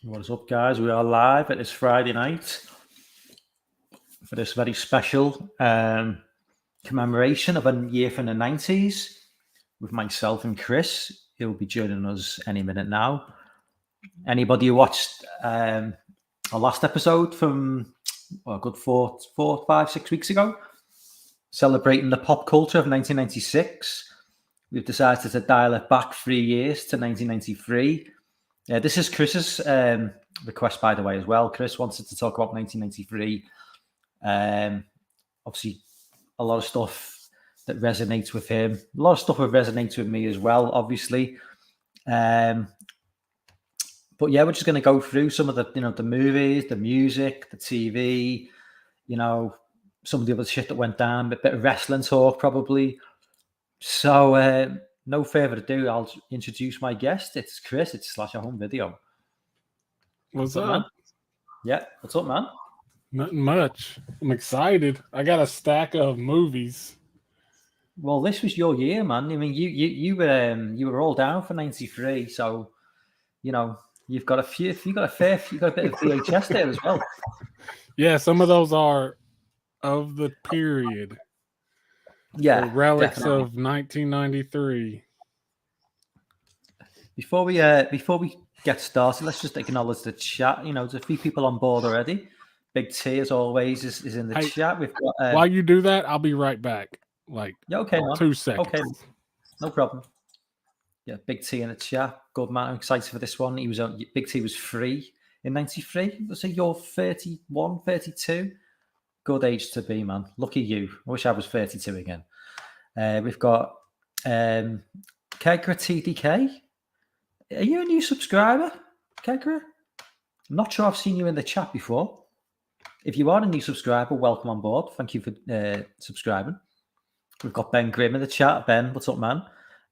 What is up, guys? We are live at this Friday night for this very special commemoration of a year from the 90s with myself and Chris. He'll be joining us any minute now. Anybody who watched our last episode from a good 4, 5, 6 weeks ago, celebrating the pop culture of 1996, we've decided to dial it back 3 years to 1993. This is Chris's request, by the way, as well. Chris wanted to talk about 1993. Obviously, a lot of stuff that resonates with him. A lot of stuff that resonates with me as well, obviously. But yeah, we're just going to go through some of the, the movies, the music, the TV, some of the other shit that went down, a bit of wrestling talk, probably. So, no further ado, I'll introduce my guest. It's Chris. It's Slash Home Video. What's up? Man? Yeah, what's up, man? Nothing much. I'm excited. I got a stack of movies. Well, this was your year, man. I mean, you were all down for 93, so you've got a bit of VHS there as well. Yeah, some of those are of the period. Yeah, the relics definitely. of 1993. Before we get started, let's just acknowledge the chat. There's a few people on board already. Big T, as always, is in the chat. We've got. While you do that, I'll be right back. Okay, man. 2 seconds. Okay, no problem. Yeah, Big T in the chat. Good man. I'm excited for this one. Big T was free in 93. Let's say you're 31, 32. Good age to be, man. Lucky you. I wish I was 32 again. We've got Kegra TDK. Are you a new subscriber, Kegra? I'm not sure I've seen you in the chat before. If you are a new subscriber, welcome on board. Thank you for subscribing. We've got Ben Grimm in the chat. Ben, what's up, man?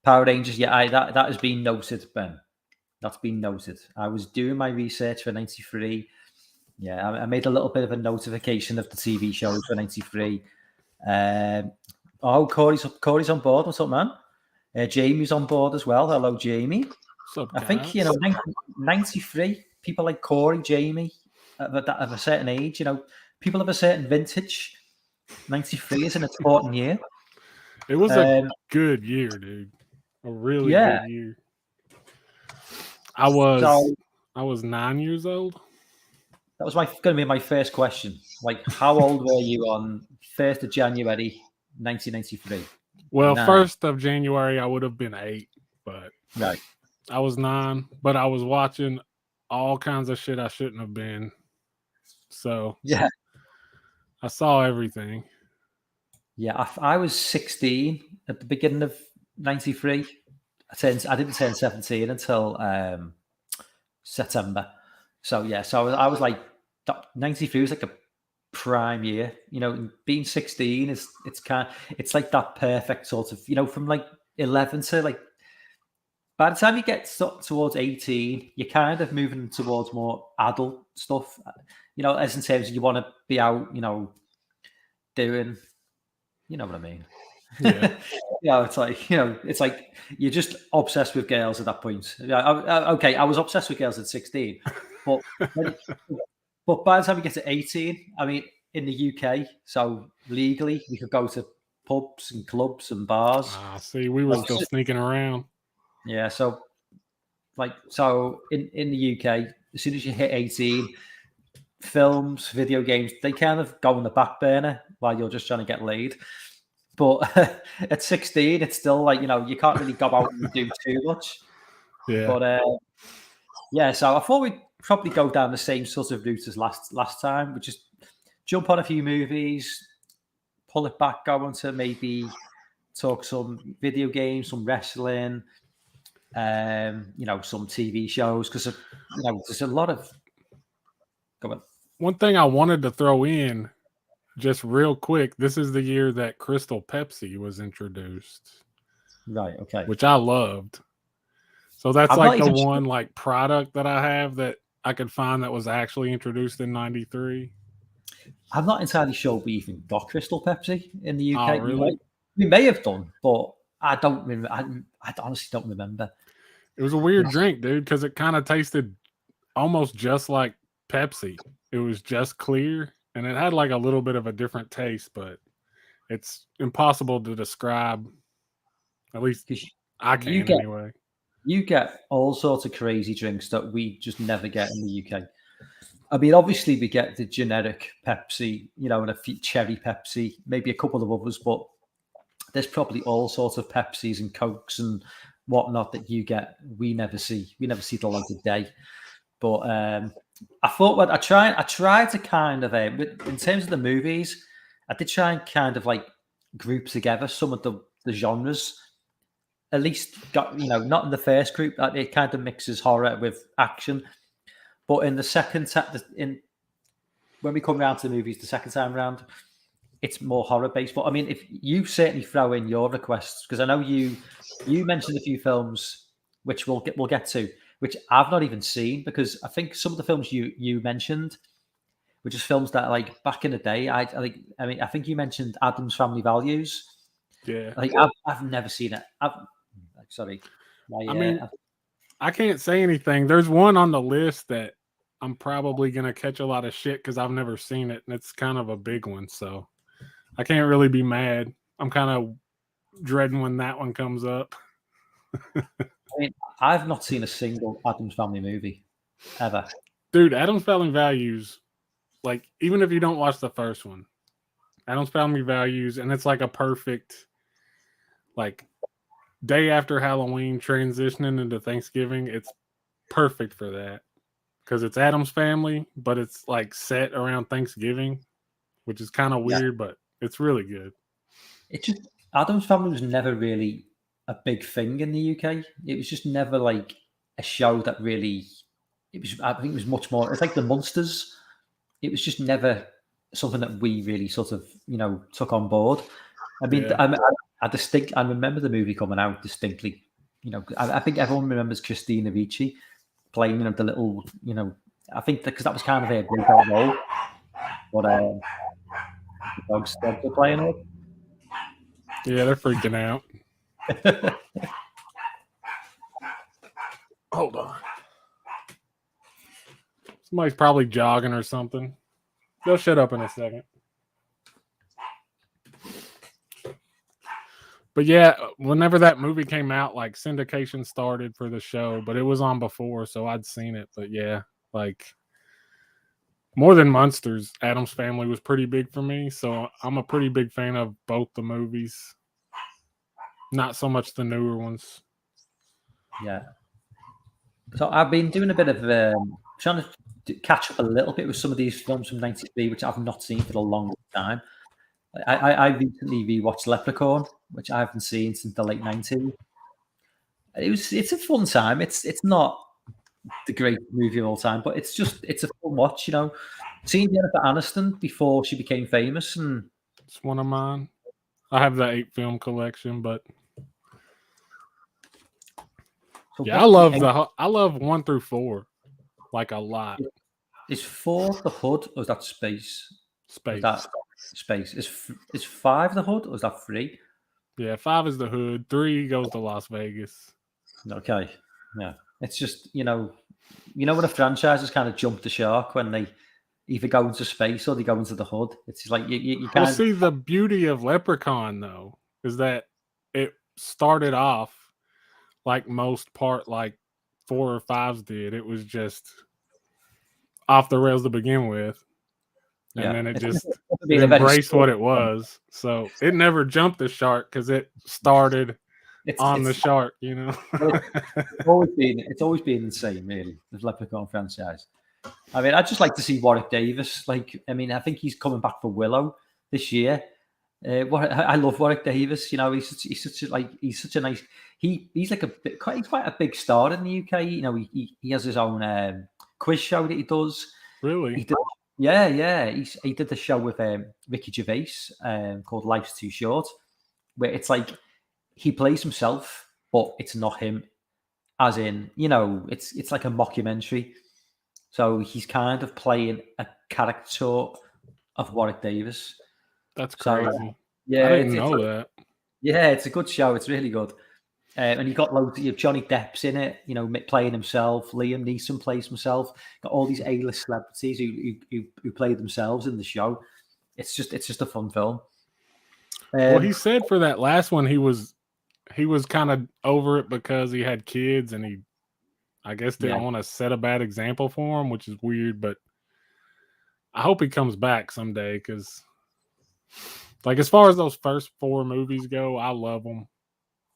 Power Rangers, yeah, that has been noted, Ben. That's been noted. I was doing my research for 93. Yeah, I made a little bit of a notification of the TV shows for 93. Corey's on board. What's up, man? Jamie's on board as well. Hello, Jamie. What's up, I think, 93, people like Corey, Jamie, of a certain age, people of a certain vintage. 93 is an important year. It was a good year, dude. A really good year. I was 9 years old. That was going to be my first question. Like, how old were you on 1st of January, 1993? Well, 1st of January, I would have been 8, but right. I was 9, but I was watching all kinds of shit I shouldn't have been. So, yeah, I saw everything. Yeah, I was 16 at the beginning of 93. I didn't turn 17 until September. So, yeah, I was like, 93 was like a prime year. Being 16 it's like that perfect sort of, from like 11 to like, by the time you get towards 18, you're kind of moving towards more adult stuff, as in terms of you want to be out, doing, you know what I mean? Yeah. It's like you're just obsessed with girls at that point. Okay, I was obsessed with girls at 16, but by the time you get to 18, I mean, in the UK, so legally we could go to pubs and clubs and bars. See, we were still sneaking around. Yeah, so in the UK, as soon as you hit 18, films, video games, they kind of go on the back burner while you're just trying to get laid. But at 16, it's still like, you can't really go out and do too much. Yeah. But so I thought we'd probably go down the same sort of route as last time. We just jump on a few movies, pull it back, go on to maybe talk some video games, some wrestling, some TV shows, because there's a lot of. Go on. One thing I wanted to throw in, just real quick, this is the year that Crystal Pepsi was introduced. Right. Okay. Which I loved. So that's like the one like product that I have that I could find that was actually introduced in 93. I'm not entirely sure we even got Crystal Pepsi in the UK. Oh, really? We may have done, but I don't remember. I honestly don't remember. It was a weird drink, dude, because it kind of tasted almost just like Pepsi. It was just clear, and it had like a little bit of a different taste, but it's impossible to describe. At least I can anyway. You get all sorts of crazy drinks that we just never get in the UK. I mean, obviously we get the generic Pepsi, and a cherry Pepsi, maybe a couple of others, but there's probably all sorts of Pepsis and Cokes and whatnot that you get. We never see the light of day. But I thought I tried to kind of, in terms of the movies, I did try and kind of like group together some of the genres. At least got not in the first group, that it kind of mixes horror with action, but in the second when we come around to the movies the second time around, it's more horror based. But I mean, if you certainly throw in your requests, because I know you mentioned a few films which we'll get to, which I've not even seen, because I think some of the films you mentioned were just films that like back in the day. I think you mentioned Addams Family Values. Yeah, like I've never seen it. Sorry. I can't say anything. There's one on the list that I'm probably going to catch a lot of shit because I've never seen it, and it's kind of a big one, so I can't really be mad. I'm kind of dreading when that one comes up. I've not seen a single Addams Family movie, ever. Dude, Addams Family Values, like, even if you don't watch the first one, Addams Family Values, and it's like a perfect, like, day after Halloween transitioning into Thanksgiving, it's perfect for that because it's Addams Family, but it's like set around Thanksgiving, which is kind of weird, but it's really good. It's just Addams Family was never really a big thing in the UK. It was just never like a show that really. I think it was much more. It's like the Munsters. It was just never something that we really sort of took on board. I mean, yeah. I remember the movie coming out distinctly. I think everyone remembers Christina Ricci playing the little. I think because that was kind of a breakout role. But the dogs are playing it. Yeah, they're freaking out. Hold on. Somebody's probably jogging or something. They'll shut up in a second. But yeah, whenever that movie came out, like syndication started for the show, but it was on before, so I'd seen it. But yeah, like more than Munsters, Addams Family was pretty big for me, so I'm a pretty big fan of both the movies. Not so much the newer ones. Yeah. So I've been doing a bit of trying to catch up a little bit with some of these films from '93, which I've not seen for a long time. I recently rewatched Leprechaun, which I haven't seen since the late '90s. It's a fun time. It's not the great movie of all time, but it's a fun watch. Seeing Jennifer Aniston before she became famous, and it's one of mine. I have that 8-film collection, but yeah, I love 1 through 4 like a lot. Is 4 the Hood, or is that Space? Space. Space. Is 5 the Hood, or is that 3? Yeah, 5 is the Hood. 3 goes to Las Vegas. Okay. Yeah. It's just, when a franchise has kind of jumped the shark when they either go into space or they go into the Hood. It's like you can't. Well, see, the beauty of Leprechaun, though, is that it started off like most part, like 4 or 5s did. It was just off the rails to begin with. And then it just embraced what it was. So it never jumped the shark because it started on the shark, It's always been insane, really, the Leprechaun franchise. I mean, I'd just like to see Warwick Davis. I think he's coming back for Willow this year. I love Warwick Davis. He's such a nice. He's quite a big star in the UK. He has his own quiz show that he does. Really? Yeah. He did the show with Ricky Gervais called Life's Too Short, where it's like he plays himself, but it's not him. As in, it's like a mockumentary. So he's kind of playing a character of Warwick Davis. That's crazy. So, yeah, I didn't know that. Yeah, it's a good show. It's really good. And you got loads. You have Johnny Depp's in it, playing himself. Liam Neeson plays himself. Got all these A-list celebrities who play themselves in the show. It's just a fun film. Well, he said for that last one he was kind of over it because he had kids and he, I guess, didn't want to set a bad example for him, which is weird. But I hope he comes back someday because, like, as far as those first 4 movies go, I love them.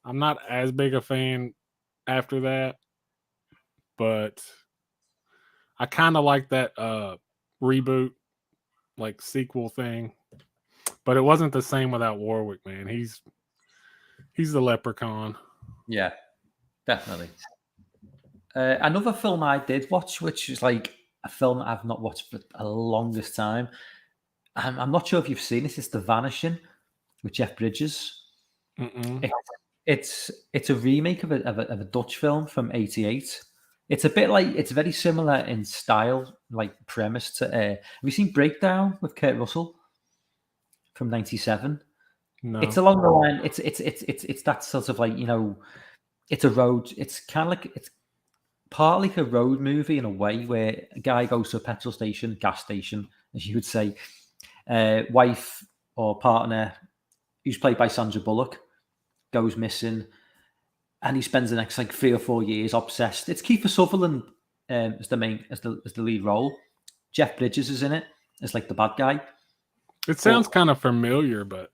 I'm not as big a fan after that, but I kind of like that reboot, like, sequel thing. But it wasn't the same without Warwick, man. He's the leprechaun. Yeah, definitely. Another film I did watch, which is like a film I've not watched for the longest time. I'm not sure if you've seen it. It's The Vanishing with Jeff Bridges. It's a remake of a Dutch film from '88. It's a bit like, it's very similar in style, like premise to. Have you seen Breakdown with Kurt Russell from '97? No. It's along the line. It's that sort of like, it's a road. It's kind of like, it's partly like a road movie in a way, where a guy goes to a petrol station, gas station, as you would say, wife or partner, who's played by Sandra Bullock, goes missing, and he spends the next like 3 or 4 years obsessed. It's Kiefer Sutherland as the lead role. Jeff Bridges is in it as like the bad guy. It sounds kind of familiar, but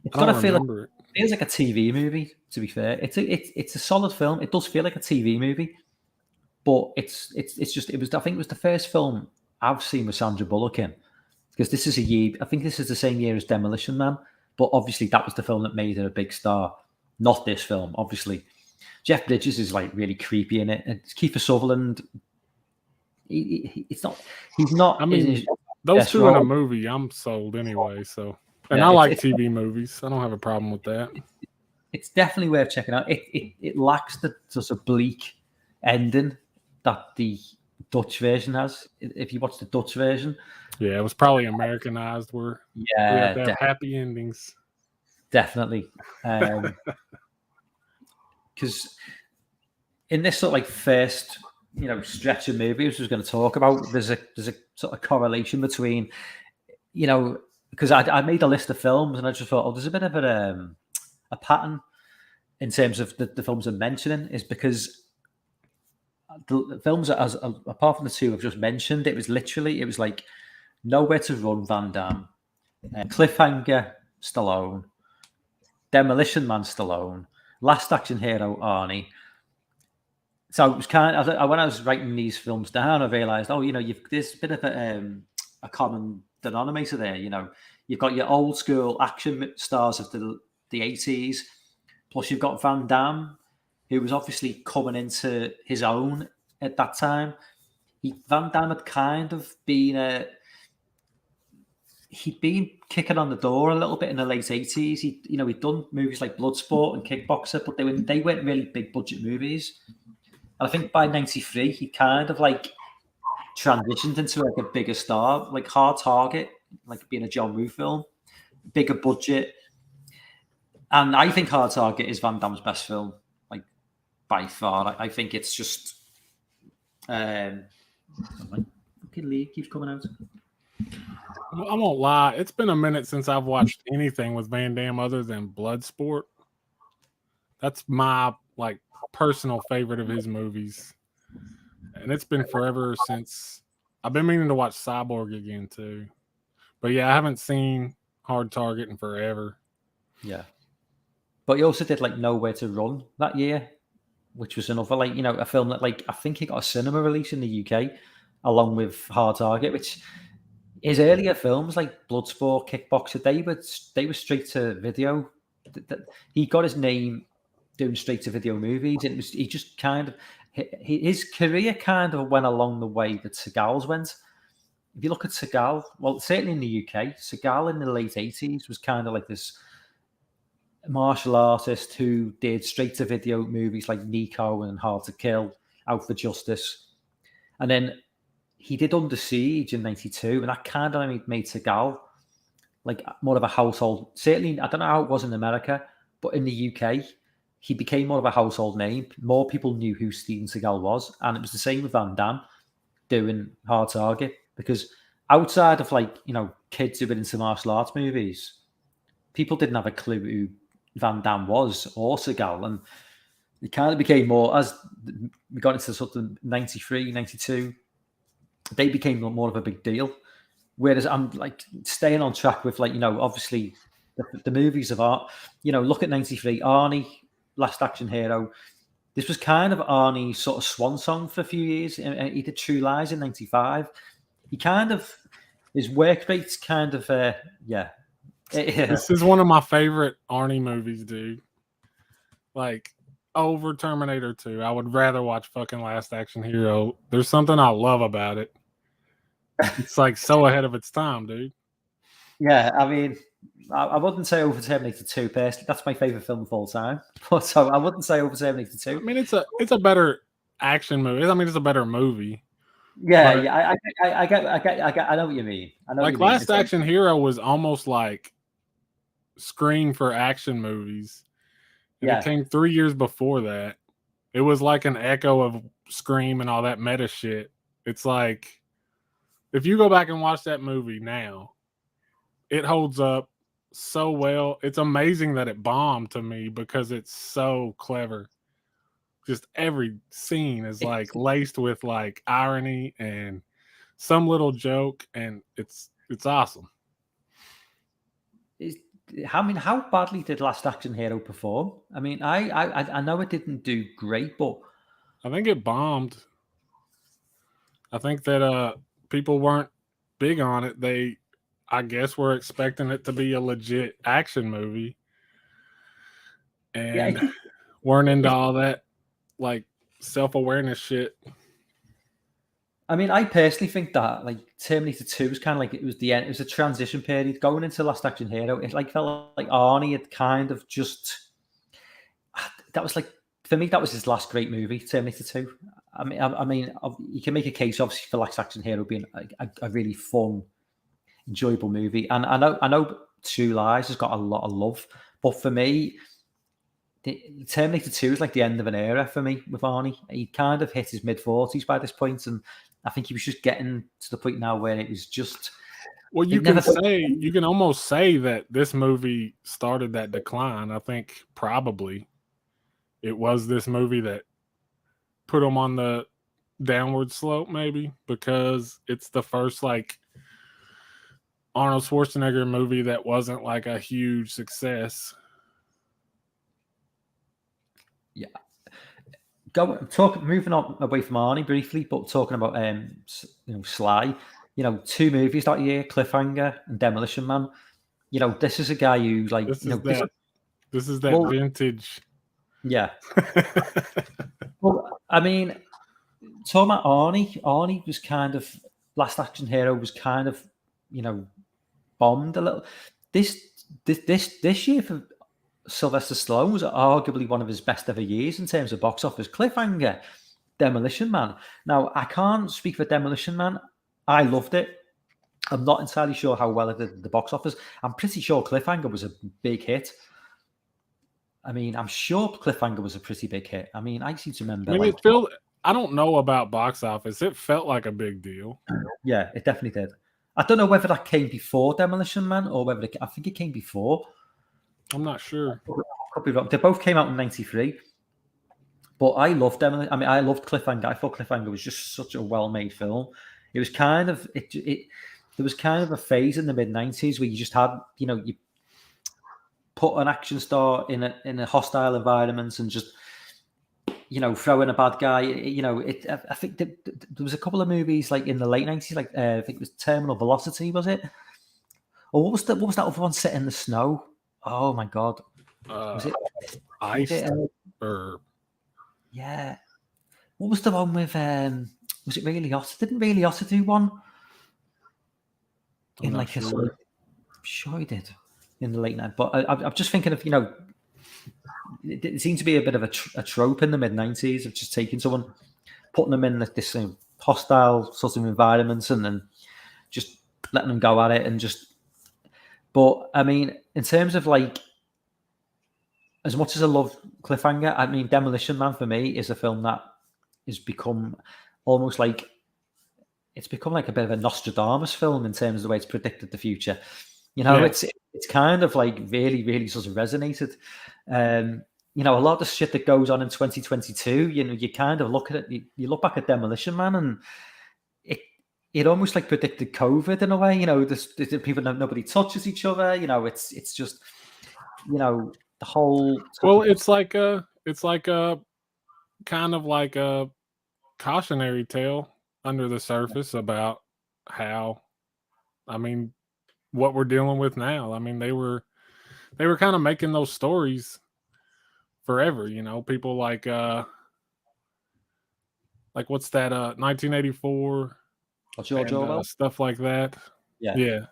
it's got to feel like, it feels like a TV movie. To be fair, it's a solid film. It does feel like a TV movie, but I think it was the first film I've seen with Sandra Bullock in, because this is a year. I think this is the same year as Demolition Man, but obviously that was the film that made her a big star. Not this film, obviously. Jeff Bridges is like really creepy in it, and Kiefer Sutherland. He's not. I mean, those two in a movie, I'm sold anyway. So, and I like TV movies. I don't have a problem with that. It's definitely worth checking out. It lacks the sort of bleak ending that the Dutch version has. If you watch the Dutch version, yeah, it was probably Americanized, where we have to have happy endings. Definitely, because in this sort of like first, stretch of movies I was going to talk about, there's a sort of correlation between, because I made a list of films and I just thought, there's a bit of a pattern in terms of the films I'm mentioning, is because the films, apart from the 2 I've just mentioned, it was like Nowhere to Run, Van Damme, Cliffhanger, Stallone, Demolition Man, Stallone, Last Action Hero, Arnie. So it was kind of, when I was writing these films down, I realised, there's a bit of a common denominator there. You've got your old school action stars of the 80s, plus you've got Van Damme, who was obviously coming into his own at that time. Van Damme had kind of been he'd been kicking on the door a little bit in the late 80s. He'd done movies like Bloodsport and Kickboxer, but they weren't really big budget movies. And I think by '93 he kind of like transitioned into like a bigger star, like Hard Target, like being a John Woo film, bigger budget. And I think Hard Target is Van Damme's best film, like by far. I think it's just my fucking league keeps coming out. I won't lie, it's been a minute since I've watched anything with Van Damme other than Bloodsport. That's my like personal favorite of his movies, and it's been forever since. I've been meaning to watch Cyborg again too, but yeah, I haven't seen Hard Target in forever. Yeah, but he also did like Nowhere to Run that year, which was another like a film that like I think he got a cinema release in the UK along with Hard Target, which his earlier films like Bloodsport, Kickboxer, they were straight to video. He got his name doing straight to video movies, and he just kind of his career kind of went along the way that Seagal's went. If you look at Seagal, well, certainly in the UK, Seagal in the late 80s was kind of like this martial artist who did straight to video movies like Nico and Hard to Kill, Out for Justice, and then he did Under Siege in '92, and that kind of made Seagal like more of a household. Certainly, I don't know how it was in America, but in the UK, he became more of a household name. More people knew who Steven Seagal was, and it was the same with Van Damme doing Hard Target, because outside of kids who were into martial arts movies, people didn't have a clue who Van Damme was or Seagal, and it kind of became more as we got into sort of 93, 92. They became more of a big deal. Whereas I'm staying on track with obviously the movies of art. Look at 93, Arnie, Last Action Hero. This was kind of Arnie's sort of swan song for a few years. He did True Lies in 95. He kind of, his work rate's kind of, This is one of my favorite Arnie movies, dude. Over Terminator 2. I would rather watch fucking Last Action Hero. There's something I love about it. It's so ahead of its time, dude. Yeah, I mean, I wouldn't say over Terminator 2 personally. That's my favorite film of all time. But I wouldn't say over Terminator 2. I mean, it's a better action movie. I mean, it's a better movie. Yeah, I get. I know what you mean. I know. Last Action Hero was almost like Scream for action movies. And it came 3 years before that. It was like an echo of Scream and all that meta shit. It's like, if you go back and watch that movie now, it holds up so well. It's amazing that it bombed to me because it's so clever. Just every scene is laced with irony and some little joke, and it's awesome. How badly did Last Action Hero perform? I mean, I know it didn't do great, but I think it bombed. I think that people weren't big on it. They, I guess, were expecting it to be a legit action movie, and weren't into all that self-awareness shit. I mean, I personally think that Terminator 2 was kind of it was the end. It was a transition period going into Last Action Hero. It felt like Arnie had kind of just, that was for me, that was his last great movie, Terminator 2. I mean, you can make a case obviously for Last Action Hero being a really fun, enjoyable movie, and I know True Lies has got a lot of love, but for me, Terminator 2 is the end of an era for me with Arnie. He kind of hit his mid-40s by this point, and I think he was just getting to the point now where it was just. Well, you can almost say that this movie started that decline. I think probably it was this movie that put him on the downward slope, maybe, because it's the first Arnold Schwarzenegger movie that wasn't a huge success. Yeah. Moving on away from Arnie briefly, but talking about Sly. 2 movies that year, Cliffhanger and Demolition Man. This is a guy who this is that vintage. Yeah. Well, I mean, talking about Arnie was kind of, Last Action Hero was kind of, bombed a little. This year for Sylvester Stallone was arguably one of his best ever years in terms of box office. Cliffhanger, Demolition Man. Now, I can't speak for Demolition Man. I loved it. I'm not entirely sure how well it did at the box office. I'm pretty sure Cliffhanger was a big hit. I mean, I'm sure Cliffhanger was a pretty big hit. I mean, I seem to remember. I mean, I don't know about box office. It felt like a big deal. Yeah, it definitely did. I don't know whether that came before Demolition Man or whether I think it came before. I'm not sure. Could be wrong. They both came out in '93. But I loved Demolition. I mean, I loved Cliffhanger. I thought Cliffhanger was just such a well-made film. It was kind of there was kind of a phase in the mid-90s where you just had, you put an action star in a hostile environment and just, throw in a bad guy. I think there was a couple of movies in the late 90s, I think it was Terminal Velocity, was it? Or what was that other one set in the snow? Oh my God. Was it Ice? Yeah. What was the one with was it Ray Liotta? Didn't Ray Liotta do one? I'm sure he did in the late night. But I'm just thinking of, it seemed to be a bit of a trope in the mid-90s of just taking someone, putting them in this hostile sort of environment and then just letting them go at it and just. But I mean, in terms of as much as I love Cliffhanger, I mean, Demolition Man for me is a film that has become almost like it's become like a bit of a Nostradamus film in terms of the way it's predicted the future. You know, Yeah. it's kind of like really, really sort of resonated. You know, a lot of the shit that goes on in 2022, you know, you kind of look at it, you look back at Demolition Man, and it almost like predicted COVID in a way. You know, there's people, nobody touches each other. You know, it's just, you know, the whole. Well, it's like a kind of like a cautionary tale under the surface about how, I mean, what we're dealing with now. I mean, they were kind of making those stories forever, you know, people like what's that 1984 George Orwell. Stuff like that. Yeah.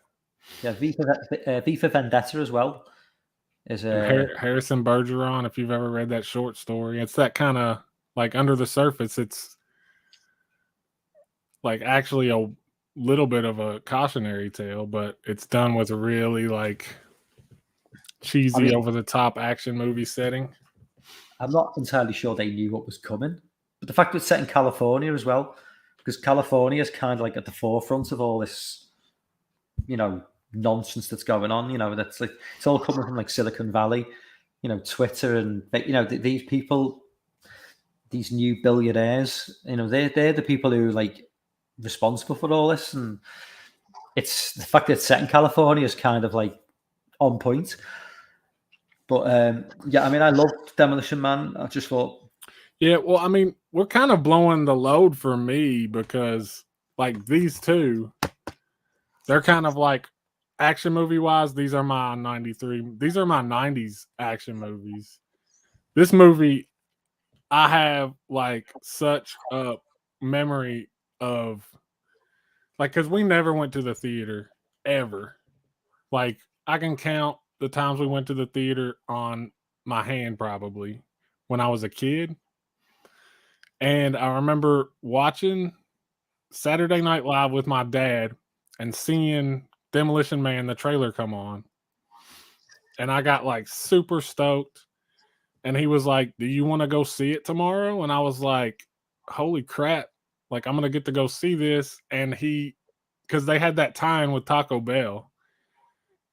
V for Vendetta as well is Harrison Bergeron. If you've ever read that short story, it's that kind of like under the surface. It's like actually a little bit of a cautionary tale, but it's done with a really like cheesy, over the top action movie setting. I'm not entirely sure they knew what was coming, but the fact that it's set in California as well, because California is kind of like at the forefront of all this, you know, nonsense that's going on. You know, that's like it's all coming from like Silicon Valley, you know, Twitter, and you know these people, these new billionaires. You know, they're the people who like responsible for all this, and it's the fact that it's set in California is kind of like on point. But yeah, I mean, I loved Demolition Man. I just thought, yeah, well, I mean, we're kind of blowing the load for me because like these two, they're kind of like action movie wise. These are my 90s action movies. This movie, I have like such a memory of, like, because we never went to the theater ever. Like, I can count the times we went to the theater on my hand probably when I was a kid. And I remember watching Saturday Night Live with my dad and seeing Demolition Man, the trailer, come on. And I got like super stoked. And he was like, "Do you want to go see it tomorrow?" And I was like, "Holy crap. Like, I'm going to get to go see this." And because they had that tie-in with Taco Bell,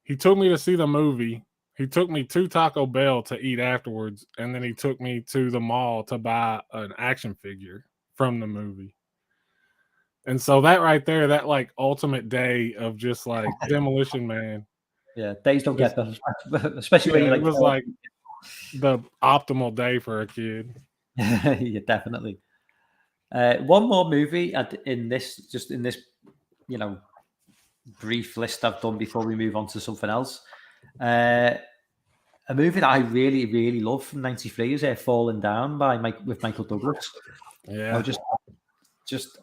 he took me to see the movie. He took me to Taco Bell to eat afterwards. And then he took me to the mall to buy an action figure from the movie. And so that right there, that like ultimate day of just like Demolition Man. Yeah, days don't get better, especially when you like. It was like the optimal day for a kid. Yeah, definitely. One more movie in this, you know, brief list I've done before we move on to something else. A movie that I really, really love from '93 is Falling Down with Michael Douglas. Yeah, just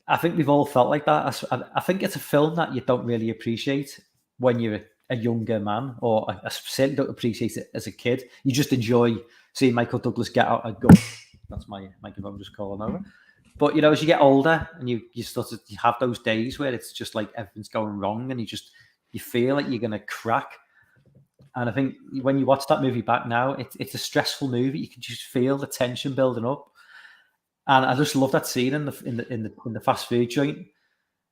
I think we've all felt like that. I think it's a film that you don't really appreciate when you're a younger man, or I certainly don't appreciate it as a kid. You just enjoy seeing Michael Douglas get out a gun. That's my microphone just calling over. But you know, as you get older and you have those days where it's just like everything's going wrong, and you feel like you're gonna crack. And I think when you watch that movie back now, it's a stressful movie. You can just feel the tension building up. And I just love that scene in the fast food joint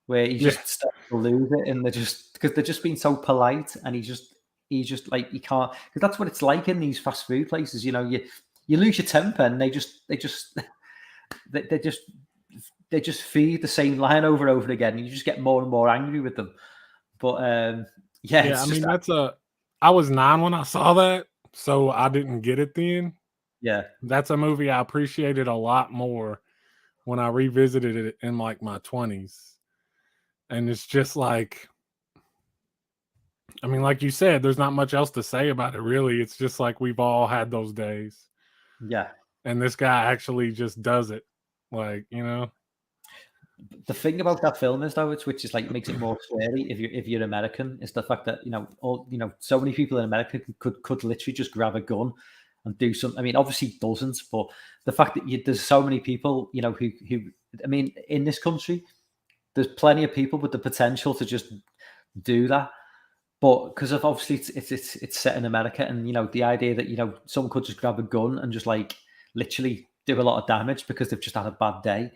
where he just starts to lose it, and because they're just being so polite, and he just like, you can't, because that's what it's like in these fast food places. You know, you lose your temper, and they just feed the same line over and over again, and you just get more and more angry with them. But I mean, I was 9 when I saw that, so I didn't get it then. Yeah, that's a movie I appreciated a lot more when I revisited it in like my 20s. And it's just like, I mean, like you said, there's not much else to say about it, really. It's just like we've all had those days. Yeah. And this guy actually just does it. Like, you know. The thing about that film is, though, which is like makes it more scary if you're American, is the fact that, so many people in America could literally just grab a gun and do something. I mean, obviously dozens, but the fact that there's so many people, who I mean, in this country, there's plenty of people with the potential to just do that. But because of obviously it's set in America, and the idea that someone could just grab a gun and just like literally do a lot of damage because they've just had a bad day.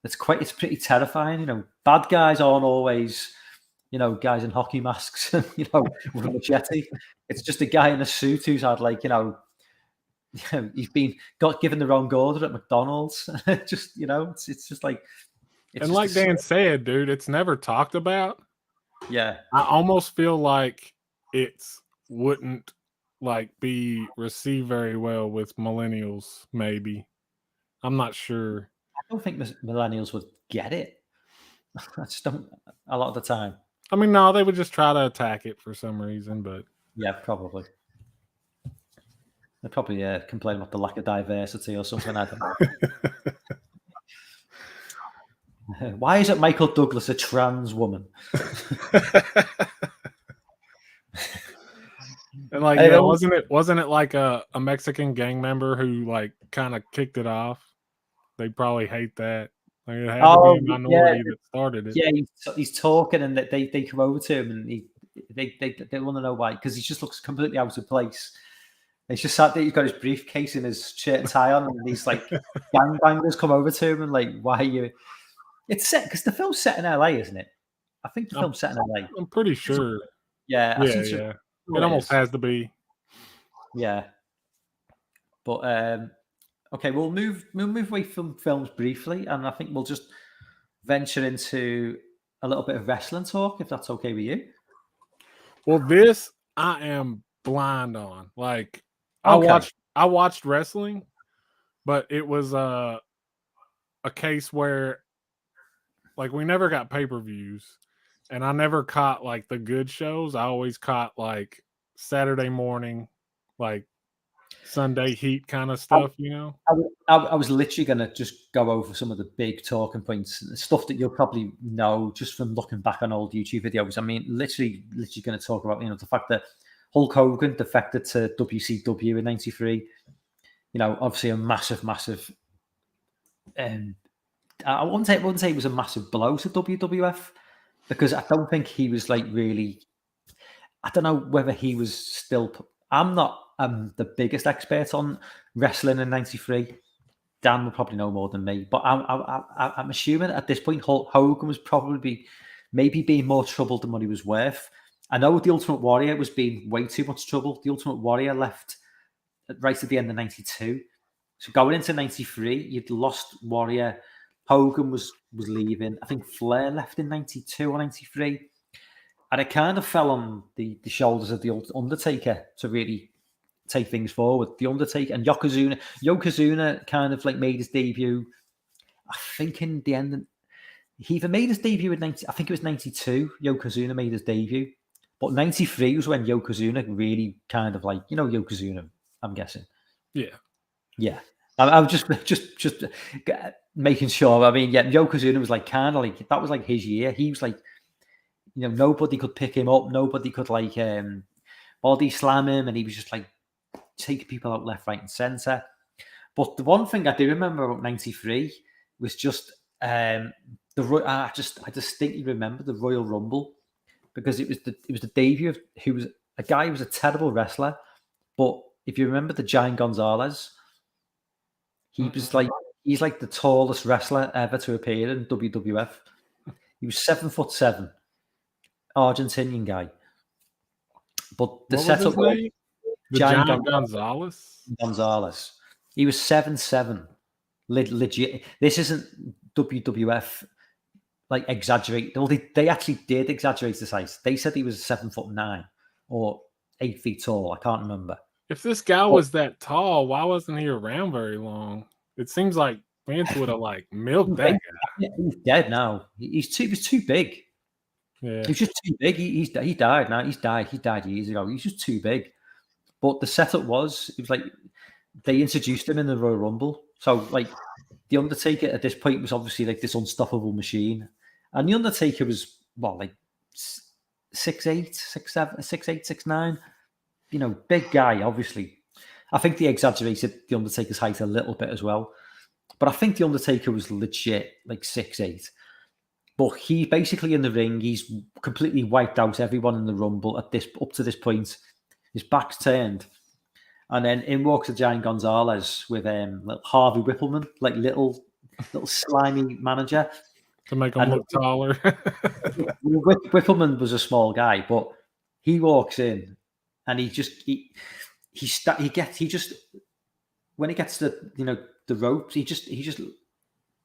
It's pretty terrifying. Bad guys aren't always guys in hockey masks, with a machete. It's just a guy in a suit who's had like he's got given the wrong order at McDonald's. Just it's just like. And like Dan said, dude, it's never talked about. Yeah, I almost feel like it wouldn't like be received very well with millennials. Maybe, I'm not sure. I don't think millennials would get it. I just don't. A lot of the time. I mean, no, they would just try to attack it for some reason, but yeah, probably. They probably complain about the lack of diversity or something. I don't know. Why isn't Michael Douglas a trans woman? And like, wasn't it like a Mexican gang member who like kind of kicked it off? They probably hate that. Like, it had to be a minority that started it. Yeah, he's talking, and they come over to him, and they want to know why, because he just looks completely out of place. He's just sat there. He's got his briefcase and his shirt and tie on, and these like gangbangers come over to him and like, why are you? It's set because the film's set in LA, isn't it? I think the film's set in LA. I'm pretty sure. Yeah. Yeah. It almost has to be. Yeah. But okay, we'll move away from films briefly, and I think we'll just venture into a little bit of wrestling talk, if that's okay with you. Well, this I am blind on. Like, okay. I watched wrestling, but it was a case where like we never got pay-per-views, and I never caught like the good shows. I always caught like Saturday morning, like Sunday Heat kind of stuff, I was literally going to just go over some of the big talking points, stuff that you'll probably know just from looking back on old YouTube videos. I mean, literally going to talk about, the fact that Hulk Hogan defected to WCW in '93. Obviously a massive. I wouldn't say it was a massive blow to WWF, because I don't think he was like really. I don't know whether he was still. I'm not the biggest expert on wrestling in '93. Dan will probably know more than me, but I'm assuming at this point Hulk Hogan was probably maybe being more trouble than what he was worth. I know the Ultimate Warrior was being way too much trouble. The Ultimate Warrior left right at the end of '92. So going into '93, you'd lost Warrior. Hogan was leaving. I think Flair left in '92 or '93. And it kind of fell on the shoulders of the Undertaker to really take things forward. The Undertaker and Yokozuna kind of like made his debut. I think in the end, he either made his debut in I think it was '92. Yokozuna made his debut, but '93 was when Yokozuna really kind of like Yokozuna. I'm guessing. Yeah. I was just making sure. I mean, yeah, Yokozuna was like kind of like that was like his year. He was like. Nobody could pick him up. Nobody could like body slam him, and he was just like taking people out left, right, and centre. But the one thing I do remember about '93 was just I distinctly remember the Royal Rumble, because it was the debut of a guy who was a terrible wrestler, but if you remember the Giant Gonzalez, he's like the tallest wrestler ever to appear in WWF. He was 7'7". Argentinian guy, but the setup was Giant Gonzalez. He was 7'7". Legit. This isn't WWF like exaggerate. Well, they actually did exaggerate the size. They said he was 7'9" or 8 feet tall. I can't remember. If this guy was that tall, why wasn't he around very long? It seems like Vince would have like milked that guy. He's dead now. He was too big. Yeah. He's just too big. He died now. He died years ago. He's just too big. But the setup was like they introduced him in the Royal Rumble. So like the Undertaker at this point was obviously like this unstoppable machine, and the Undertaker was like 6'8", 6'7", 6'8", 6'9". Big guy. Obviously, I think they exaggerated the Undertaker's height a little bit as well. But I think the Undertaker was legit like 6'8". But he basically in the ring, he's completely wiped out everyone in the Rumble up to this point. His back's turned. And then in walks a Giant Gonzalez with Harvey Whippleman, like little slimy manager. To make him look taller. Whippleman was a small guy, but he walks in and he just when he gets to the ropes, he just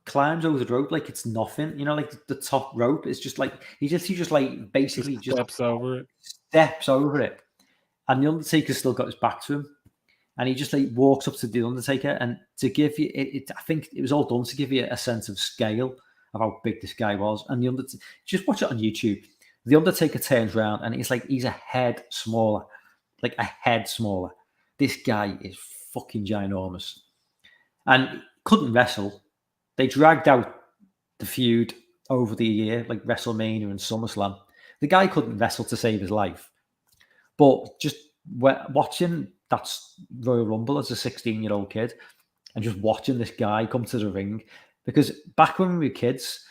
climbs over the rope like it's nothing. Like the top rope is just like he just like basically just steps over it. And the Undertaker's still got his back to him. And he just like walks up to the Undertaker, and to give you I think it was all done to give you a sense of scale of how big this guy was. And just watch it on YouTube. The Undertaker turns around and it's like he's a head smaller, like a head smaller. This guy is fucking ginormous, and couldn't wrestle. They dragged out the feud over the year, like WrestleMania and SummerSlam. The guy couldn't wrestle to save his life, but just watching that Royal Rumble as a 16-year-old kid and just watching this guy come to the ring, because back when we were kids,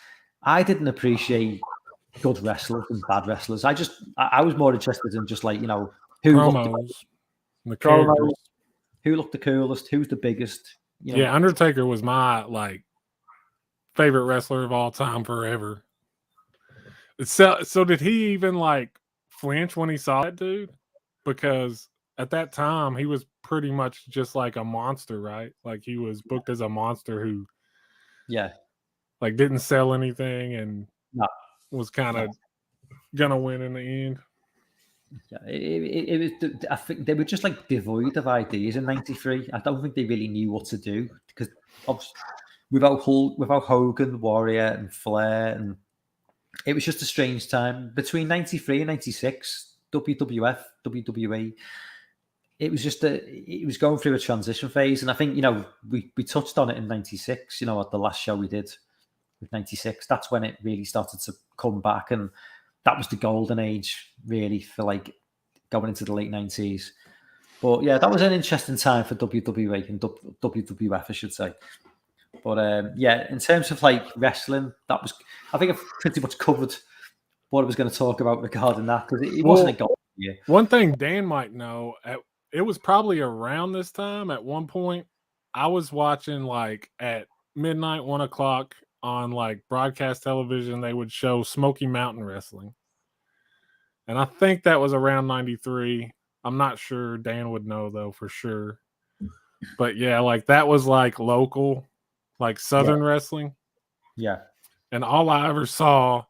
I didn't appreciate good wrestlers and bad wrestlers. I was more interested in just like, who promos, who looked the coolest, who's the biggest. Yeah, Undertaker was my like favorite wrestler of all time forever. So did he even like flinch when he saw that dude? Because at that time, he was pretty much just like a monster, right? Like he was booked as a monster who, like didn't sell anything and was kind of gonna win in the end. Yeah, it was. I think they were just like devoid of ideas in '93. I don't think they really knew what to do, because without Hogan, Warrior, and Flair, and it was just a strange time between '93 and '96. WWF, WWE. It was just it was going through a transition phase, and I think we touched on it in '96. At the last show we did with '96, that's when it really started to come back, and that was the golden age really for like going into the late '90s. But yeah, that was an interesting time for WWE and WWF, I should say. But yeah, in terms of like wrestling, I think I've pretty much covered what I was going to talk about regarding that, because it wasn't a golden year. One thing Dan might know, it was probably around this time. At one point, I was watching like at midnight, 1 o'clock on like broadcast television. They would show Smoky Mountain Wrestling, and I think that was around '93. I'm not sure. Dan would know though for sure. But yeah, like that was like local, like Southern wrestling. Yeah, and all I ever saw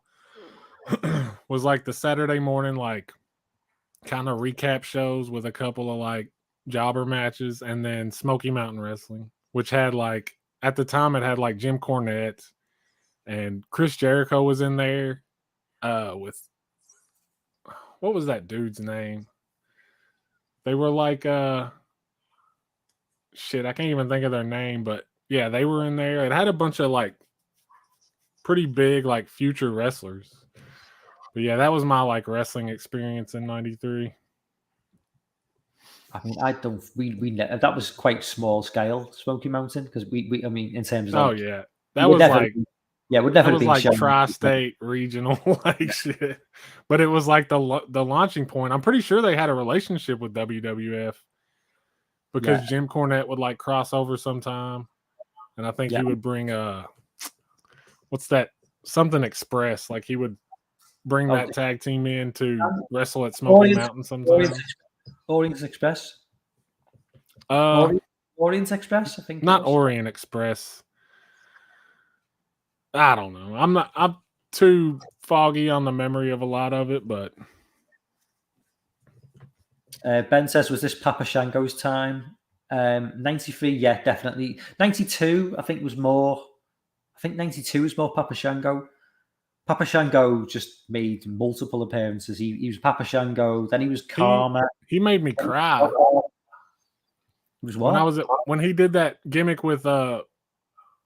was like the Saturday morning like kind of recap shows with a couple of like jobber matches, and then Smoky Mountain Wrestling, which had like at the time it had like Jim Cornette and Chris Jericho was in there with what was that dude's name? They were like shit, I can't even think of their name, but yeah, they were in there. It had a bunch of like pretty big like future wrestlers. But yeah, that was my like wrestling experience in '93. I mean, we that was quite small scale, Smoky Mountain, because we I mean, in terms of like, that was like would never have been like shown. tri-state regional like shit. But it was like the launching point. I'm pretty sure they had a relationship with WWF because Jim Cornette would like cross over sometime, and I think he would bring what's that, something Express, like he would bring that tag team in to wrestle at Smoky Mountain sometime. Orient Express. Orient Express, I think. Not Orient Express. I don't know. I'm too foggy on the memory of a lot of it, but Ben says, was this Papa Shango's time? 93, yeah, definitely. 92, I think was more. I think 92 was more Papa Shango. Papa Shango just made multiple appearances. He was Papa Shango, then he was Karma. He made me cry. It was what? When he did that gimmick with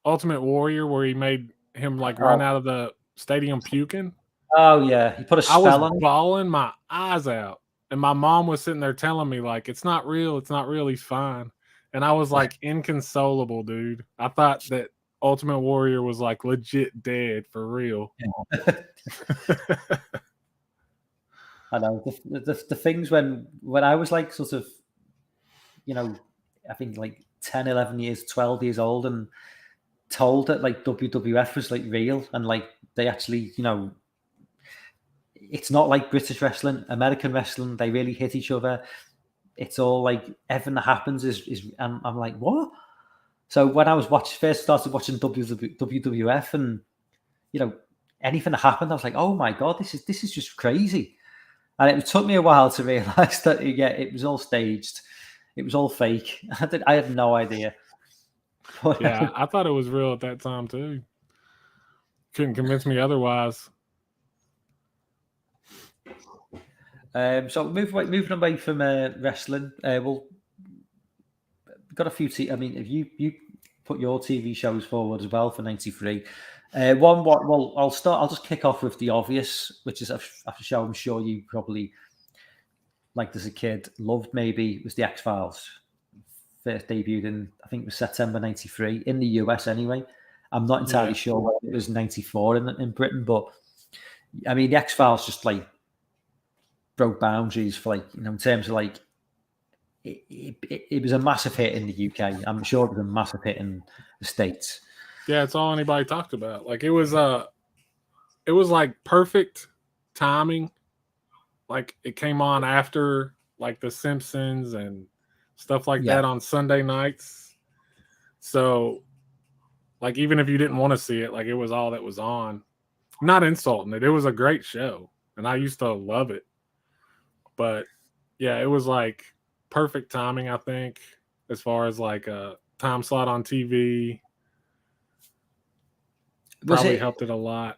Ultimate Warrior, where he made him like run out of the stadium puking. Oh yeah, he put a spell on. I was bawling my eyes out, and my mom was sitting there telling me like, "It's not real. It's not real. He's fine." And I was like inconsolable, dude. I thought that Ultimate Warrior was like legit dead for real. I know the things when I was like sort of, I think like 10, 11 years, 12 years old, and told that like WWF was like real, and like they actually, it's not like British wrestling, American wrestling. They really hit each other. It's all like everything that happens is I'm like, what? So when I was first started watching WWF, and anything that happened, I was like, oh my god, this is just crazy. And it took me a while to realize that it was all staged, it was all fake. I had no idea. Yeah, I thought it was real at that time too. Couldn't convince me otherwise. So moving away from wrestling, we've got a few. I mean, if you put your TV shows forward as well for '93, I'll start. I'll just kick off with the obvious, which is a show I'm sure you probably liked as a kid, loved maybe, was the X-Files. First debuted in, I think it was September '93 in the US anyway. I'm not entirely sure whether it was '94 in Britain, but I mean the X-Files just like broke boundaries for like, in terms of like it was a massive hit in the UK. I'm sure it was a massive hit in the States. Yeah, it's all anybody talked about. Like it was like perfect timing. Like it came on after like The Simpsons and stuff like that on Sunday nights. So like even if you didn't want to see it, like it was all that was on. I'm not insulting it. It was a great show and I used to love it. But yeah, it was like perfect timing, I think, as far as like a time slot on TV. Probably helped it a lot.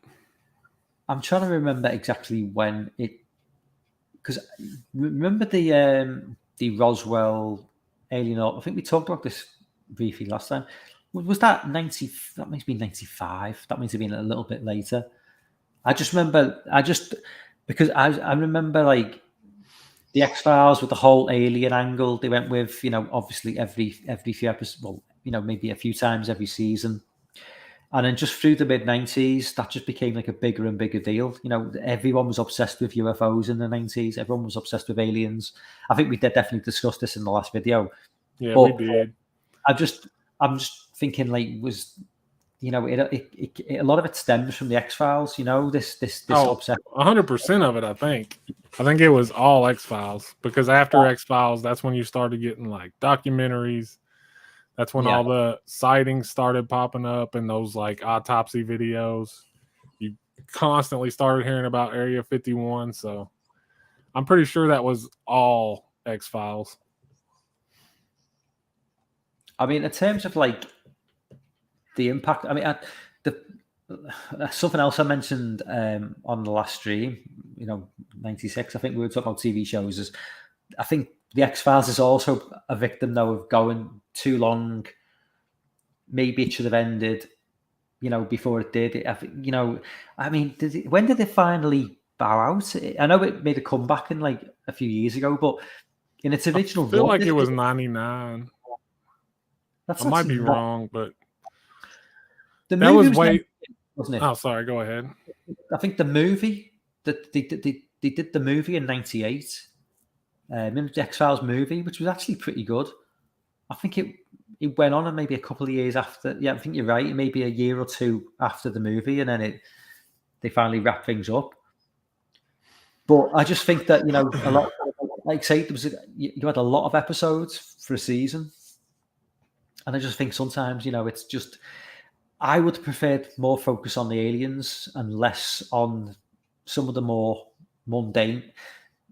I'm trying to remember exactly when it, because remember the Roswell alien. I think we talked about this briefly last time. Was that 90? That makes me 95. That means have been a little bit later. I just remember. Because I remember like the X-Files with the whole alien angle. They went with, obviously every few episodes. Well, maybe a few times every season. And then just through the mid-90s, that just became like a bigger and bigger deal. Everyone was obsessed with UFOs in the 90s. Everyone was obsessed with aliens. I think we did definitely discuss this in the last video. Yeah, but we did. I'm just thinking like was, a lot of it stems from the X-Files. This obsession. 100% of it, I think. I think it was all X-Files because after X-Files, that's when you started getting like documentaries. That's when all the sightings started popping up and those like autopsy videos. You constantly started hearing about Area 51. So I'm pretty sure that was all X-Files. I mean, in terms of like the impact, I mean, something else I mentioned on the last stream, 96, I think we were talking about TV shows, is I think the X-Files is also a victim though of going too long. Maybe it should have ended, before it did. I think, I mean, when did it finally bow out? I know it made a comeback in like a few years ago, but in its original I feel like it was 99. I might be wrong, but that was way, wasn't it? Oh, sorry. Go ahead. I think the movie that they did the movie in '98. The X-Files movie, which was actually pretty good. I think it went on and maybe a couple of years after. Yeah, I think you're right. Maybe a year or two after the movie, and then they finally wrapped things up. But I just think that a lot, like say, you had a lot of episodes for a season, and I just think sometimes it's just I would prefer more focus on the aliens and less on some of the more mundane.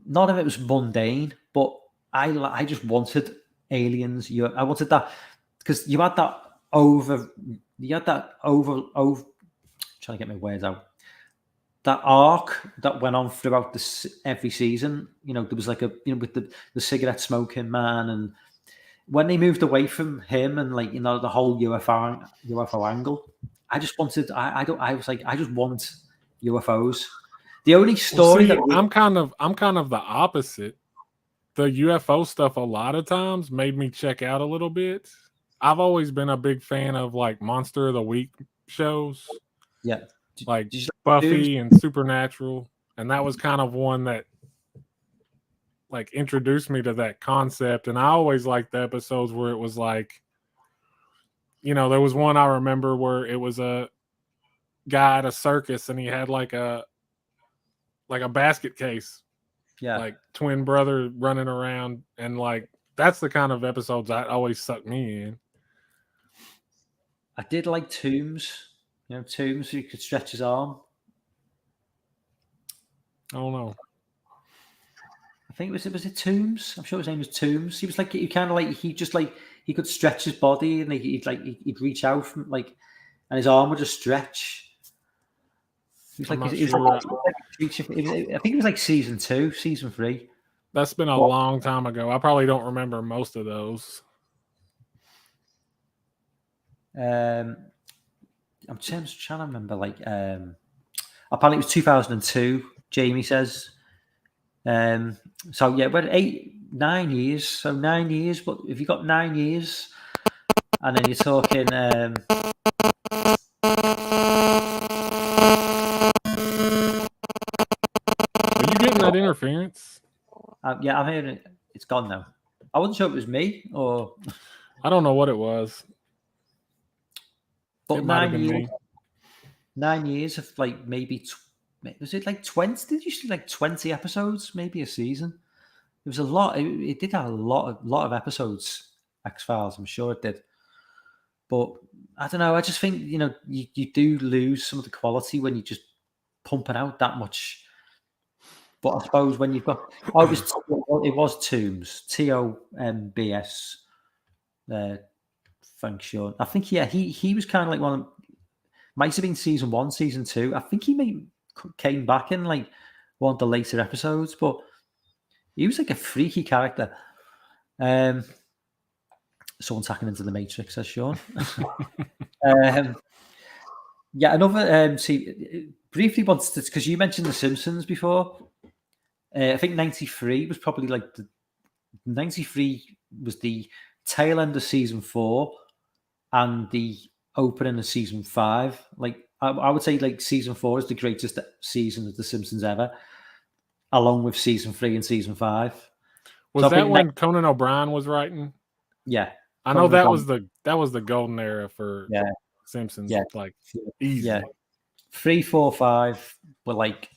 None of it was mundane, but I just wanted aliens. I wanted that because you had that over. Trying to get my words out. That arc that went on throughout every season. There was like with the cigarette smoking man, and when they moved away from him and like the whole UFO angle, I just wanted. I was like, I just want UFOs. The only story I'm kind of the opposite. The UFO stuff a lot of times made me check out a little bit. I've always been a big fan of like Monster of the Week shows, Yeah. like Did you Buffy and Supernatural, and that was kind of one that like introduced me to that concept. And I always liked the episodes where it was like, there was one I remember where it was a guy at a circus and he had like a basket case, Yeah. like twin brother running around, and like that's the kind of episodes that always sucked me in. I did like Tooms. Tooms, who could stretch his arm. I don't know. I think was it Tooms? I'm sure his name was Tooms. He was like, he kind of like, he could stretch his body, and he'd reach out from like, and his arm would just stretch. He was like, I think it was like season 2, season 3. That's been a long time ago. I probably don't remember most of those. I'm trying to remember, like, apparently it was 2002, Jamie says. So yeah, we're 9 years. So 9 years, but if you got 9 years, and then you're talking, are you getting that interference? Yeah, I'm hearing it. It's gone now. I wasn't sure if it was me or. I don't know what it was. But 9 years of like maybe. Was it like 20? Did you see like 20 episodes, maybe a season? It was a lot. It did have a lot of episodes. X-Files, I'm sure it did. But I don't know. I just think you do lose some of the quality when you're just pumping out that much. But I suppose when you've got, it was Tooms, TOMBS. Frank Sean. I think he was kind of like one. Might have been season 1, season 2. I think he came back in like one of the later episodes, but he was like a freaky character. Someone's hacking into the Matrix, says Sean. Yeah, another. Briefly wanted to, because you mentioned The Simpsons before. I think 93 was probably like 93 was the tail end of season 4 and the opening of season 5. Like I would say, like season 4 is the greatest season of The Simpsons ever, along with season 3 and season 5. Was that when Conan O'Brien was writing? Yeah, I know that was the golden era for Simpsons. Yeah, like easy. Yeah, 3, 4, 5 were like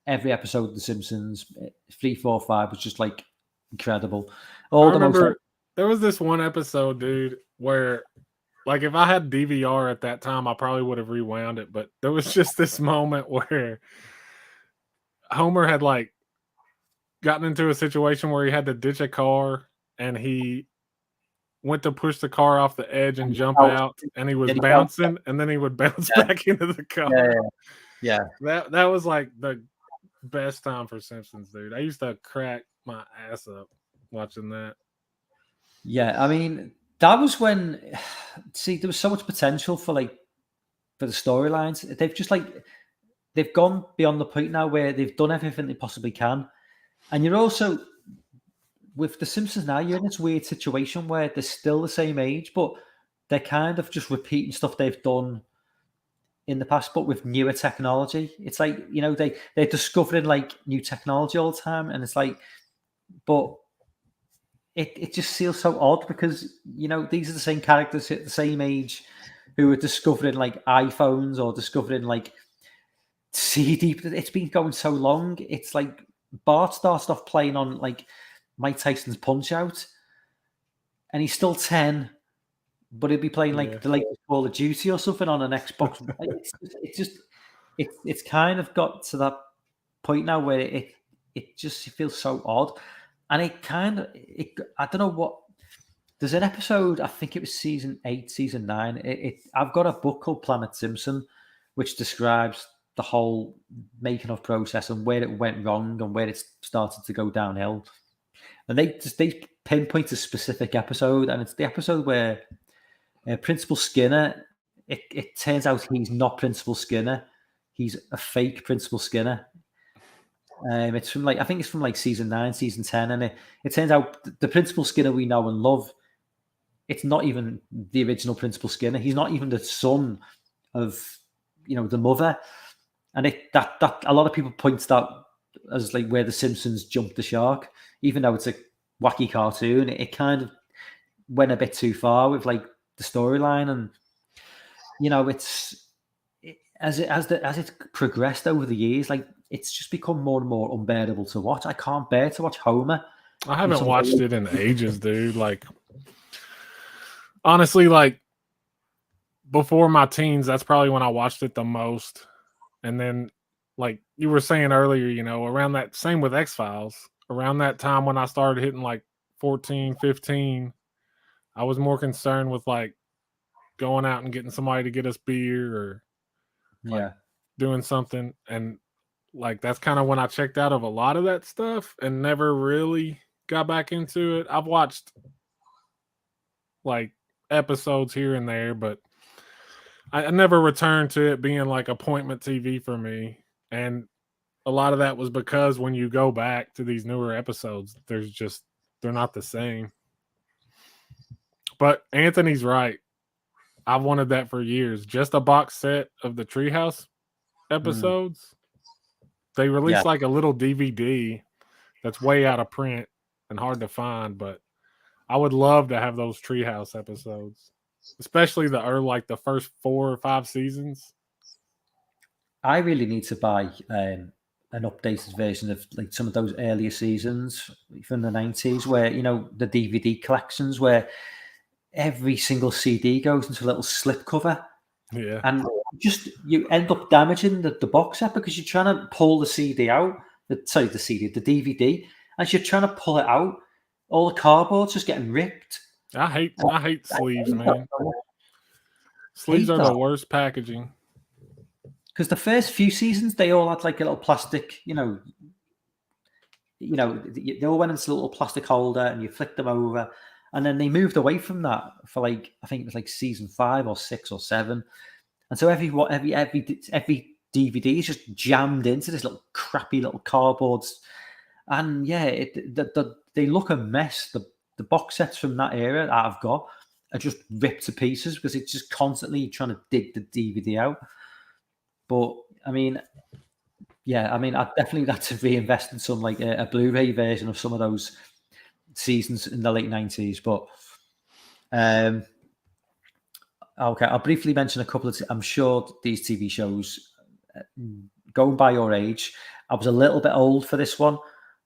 every episode of The Simpsons. 3, 4, 5 was just like incredible. I remember there was this one episode, dude, where like if I had DVR at that time, I probably would have rewound it. But there was just this moment where Homer had like gotten into a situation where he had to ditch a car, and he went to push the car off the edge and jump out, and he was bouncing, and then he would bounce back into the car. Yeah. That was like the best time for Simpsons, dude. I used to crack my ass up watching that. Yeah, I mean, that was when there was so much potential for the storylines. They've gone beyond the point now where they've done everything they possibly can. And you're also, with The Simpsons now, you're in this weird situation where they're still the same age, but they're kind of just repeating stuff they've done in the past, but with newer technology. It's like, they're discovering like new technology all the time. And it's like, but it just feels so odd because, these are the same characters at the same age who are discovering like iPhones or discovering like CD. It's been going so long. It's like Bart starts off playing on like Mike Tyson's Punch Out, and he's still 10, but he'll be playing like the latest Call of Duty or something on an Xbox. It's kind of got to that point now where it just feels so odd, and I don't know what. There's an episode, I think it was season 8, season 9. I've got a book called Planet Simpson, which describes the whole making of process and where it went wrong and where it started to go downhill. And they pinpoint a specific episode, and it's the episode where Principal Skinner. It turns out he's not Principal Skinner; he's a fake Principal Skinner. It's from I think it's from season 9, season 10, and it turns out the Principal Skinner we know and love it's not even the original Principal Skinner. He's not even the son of, the mother. And that a lot of people point that as like where the Simpsons jumped the shark, even though it's a wacky cartoon. It kind of went a bit too far with like the storyline, and as it progressed over the years, like it's just become more and more unbearable to watch. I can't bear to watch Homer. I haven't watched it in ages, dude. Like, honestly, like before my teens, that's probably when I watched it the most. And then, like you were saying earlier, around that, same with X-Files, around that time when I started hitting like 14, 15, I was more concerned with like going out and getting somebody to get us beer or like doing something. And like that's kind of when I checked out of a lot of that stuff and never really got back into it. I've watched like episodes here and there, but I never returned to it being like appointment TV for me. And a lot of that was because when you go back to these newer episodes, they're not the same. But Anthony's right. I've wanted that for years. Just a box set of the Treehouse episodes. They released like a little DVD that's way out of print and hard to find, but I would love to have those Treehouse episodes, especially the first 4 or 5 seasons. I really need to buy an updated version of like some of those earlier seasons from the 90s where, the DVD collections where every single CD goes into a little slip cover. Yeah. And you end up damaging the box set because you're trying to pull the CD out, the DVD. As you're trying to pull it out, all the cardboard's just getting ripped. I hate sleeves, man. Sleeves are the worst packaging. Because the first few seasons, they all had like a little plastic, they all went into a little plastic holder and you flick them over. And then they moved away from that for like, I think it was like season 5 or 6 or 7. And so every DVD is just jammed into this little crappy little cardboards. And yeah, they look a mess. The box sets from that era that I've got are just ripped to pieces because it's just constantly trying to dig the DVD out. But I mean, I'd definitely have to reinvest in some like a Blu-ray version of some of those seasons in the late 90s. But okay, I'll briefly mention a couple of. I'm sure these TV shows, going by your age, I was a little bit old for this one,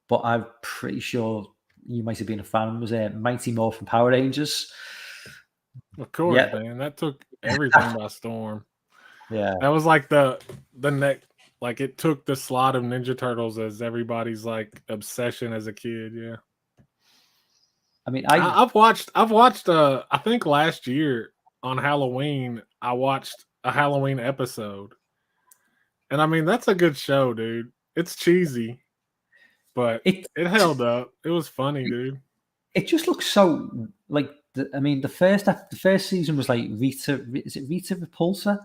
but I'm pretty sure you might have been a fan. Was Mighty Morphin Power Rangers? Of course, man. That took everything by storm. Yeah, that was like the next. Like it took the slot of Ninja Turtles as everybody's like obsession as a kid. Yeah. I mean, I've watched. I think last year on Halloween, I watched a Halloween episode, and I mean that's a good show, dude. It's cheesy, but it held up. It was funny, dude. It just looks so like. The first season was like Rita. Is it Rita Repulsa?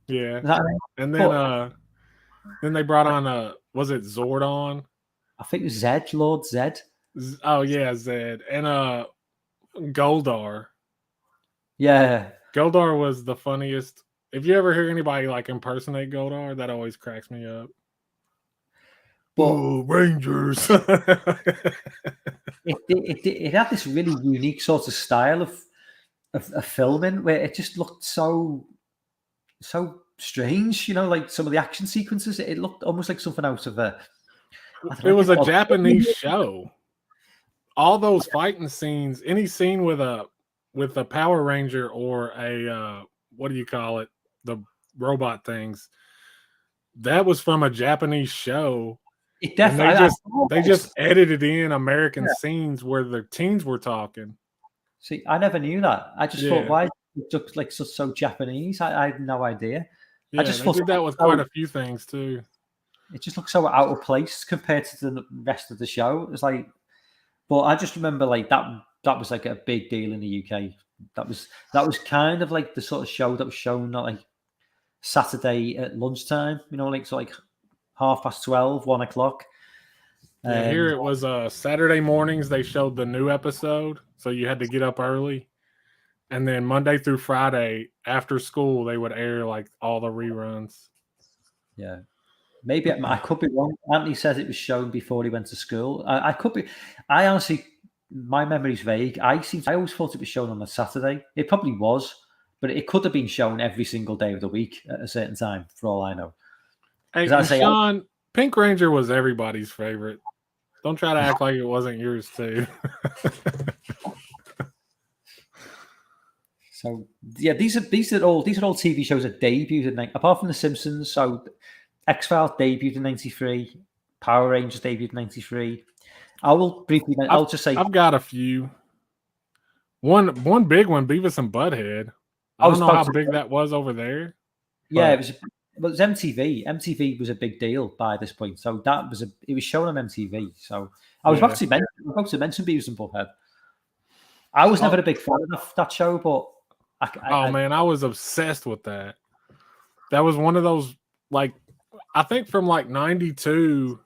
Yeah, and then they brought on was it Zordon? I think it was Zed, Lord Zed. Oh yeah, Zed and Goldar. Yeah, Goldar was the funniest. If you ever hear anybody like impersonate Goldar, that always cracks me up. Oh, Rangers! it had this really unique sort of style of filming where it just looked so strange. Like some of the action sequences, it looked almost like something out of a. It was a Japanese show. All those fighting scenes, any scene with a Power Ranger or a what do you call it, the robot things, that was from a Japanese show. It definitely. They just edited in American scenes where the teens were talking. See, I never knew that. I just thought, why it looked like so Japanese? I had no idea. Yeah, I just they did that with quite a few things too. It just looks so out of place compared to the rest of the show. It's like, but I just remember like that was like a big deal in the UK. That was kind of like the sort of show that was shown at like Saturday at lunchtime. Like 12:30, 1 o'clock. Here it was Saturday mornings. They showed the new episode, so you had to get up early. and then Monday through Friday after school they would air like all the reruns. Yeah. Maybe I could be wrong. Anthony says it was shown before he went to school. I could be. I honestly, my memory's vague. I always thought it was shown on a Saturday. It probably was, but it could have been shown every single day of the week at a certain time, for all I know. Hey, As I and say, Sean, Pink Ranger was everybody's favorite. Don't try to act like it wasn't yours too. So yeah, these are all TV shows that debuted in apart from The Simpsons. So X-Files debuted in '93. Power Rangers debuted in '93. I will briefly. I'll just say I've got a few. One big one, Beavis and Butthead. I was don't know how about to- big that was over there. yeah, but- it was MTV. MTV was a big deal by this point, so it was shown on MTV. So I was about to mention Beavis and Butthead. I was never a big fan of that show, but man, I was obsessed with that. That was one of those, like, I think from like 92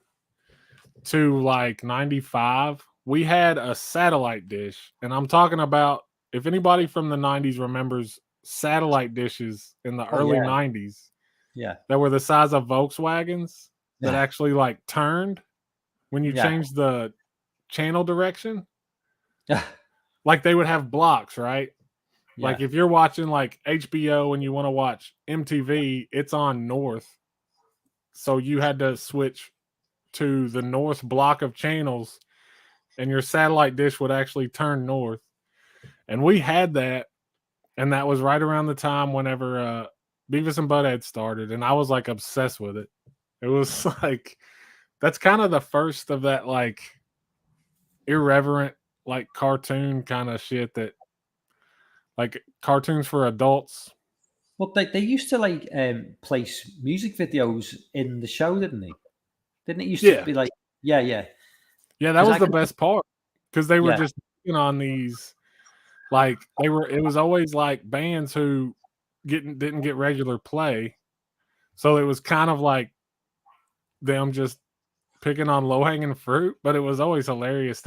to like 95, we had a satellite dish. And I'm talking about, if anybody from the 90s remembers satellite dishes in the early 90s, yeah, that were the size of Volkswagens that actually like turned when you changed the channel direction. Yeah. Like they would have blocks, right? Yeah. Like if you're watching like HBO and you want to watch MTV, it's on north. So you had to switch to the north block of channels and your satellite dish would actually turn north. And we had that. And that was right around the time whenever Beavis and Butthead started. And I was like obsessed with it. It was like, that's kind of the first of that like irreverent, like cartoon kind of shit that, like cartoons for adults. Well, they used to like place music videos in the show, didn't they? Didn't it used to be like, yeah. That was the best part because they were just on these, like it was always like bands who didn't get regular play, so it was kind of like them just picking on low hanging fruit, but it was always hilarious.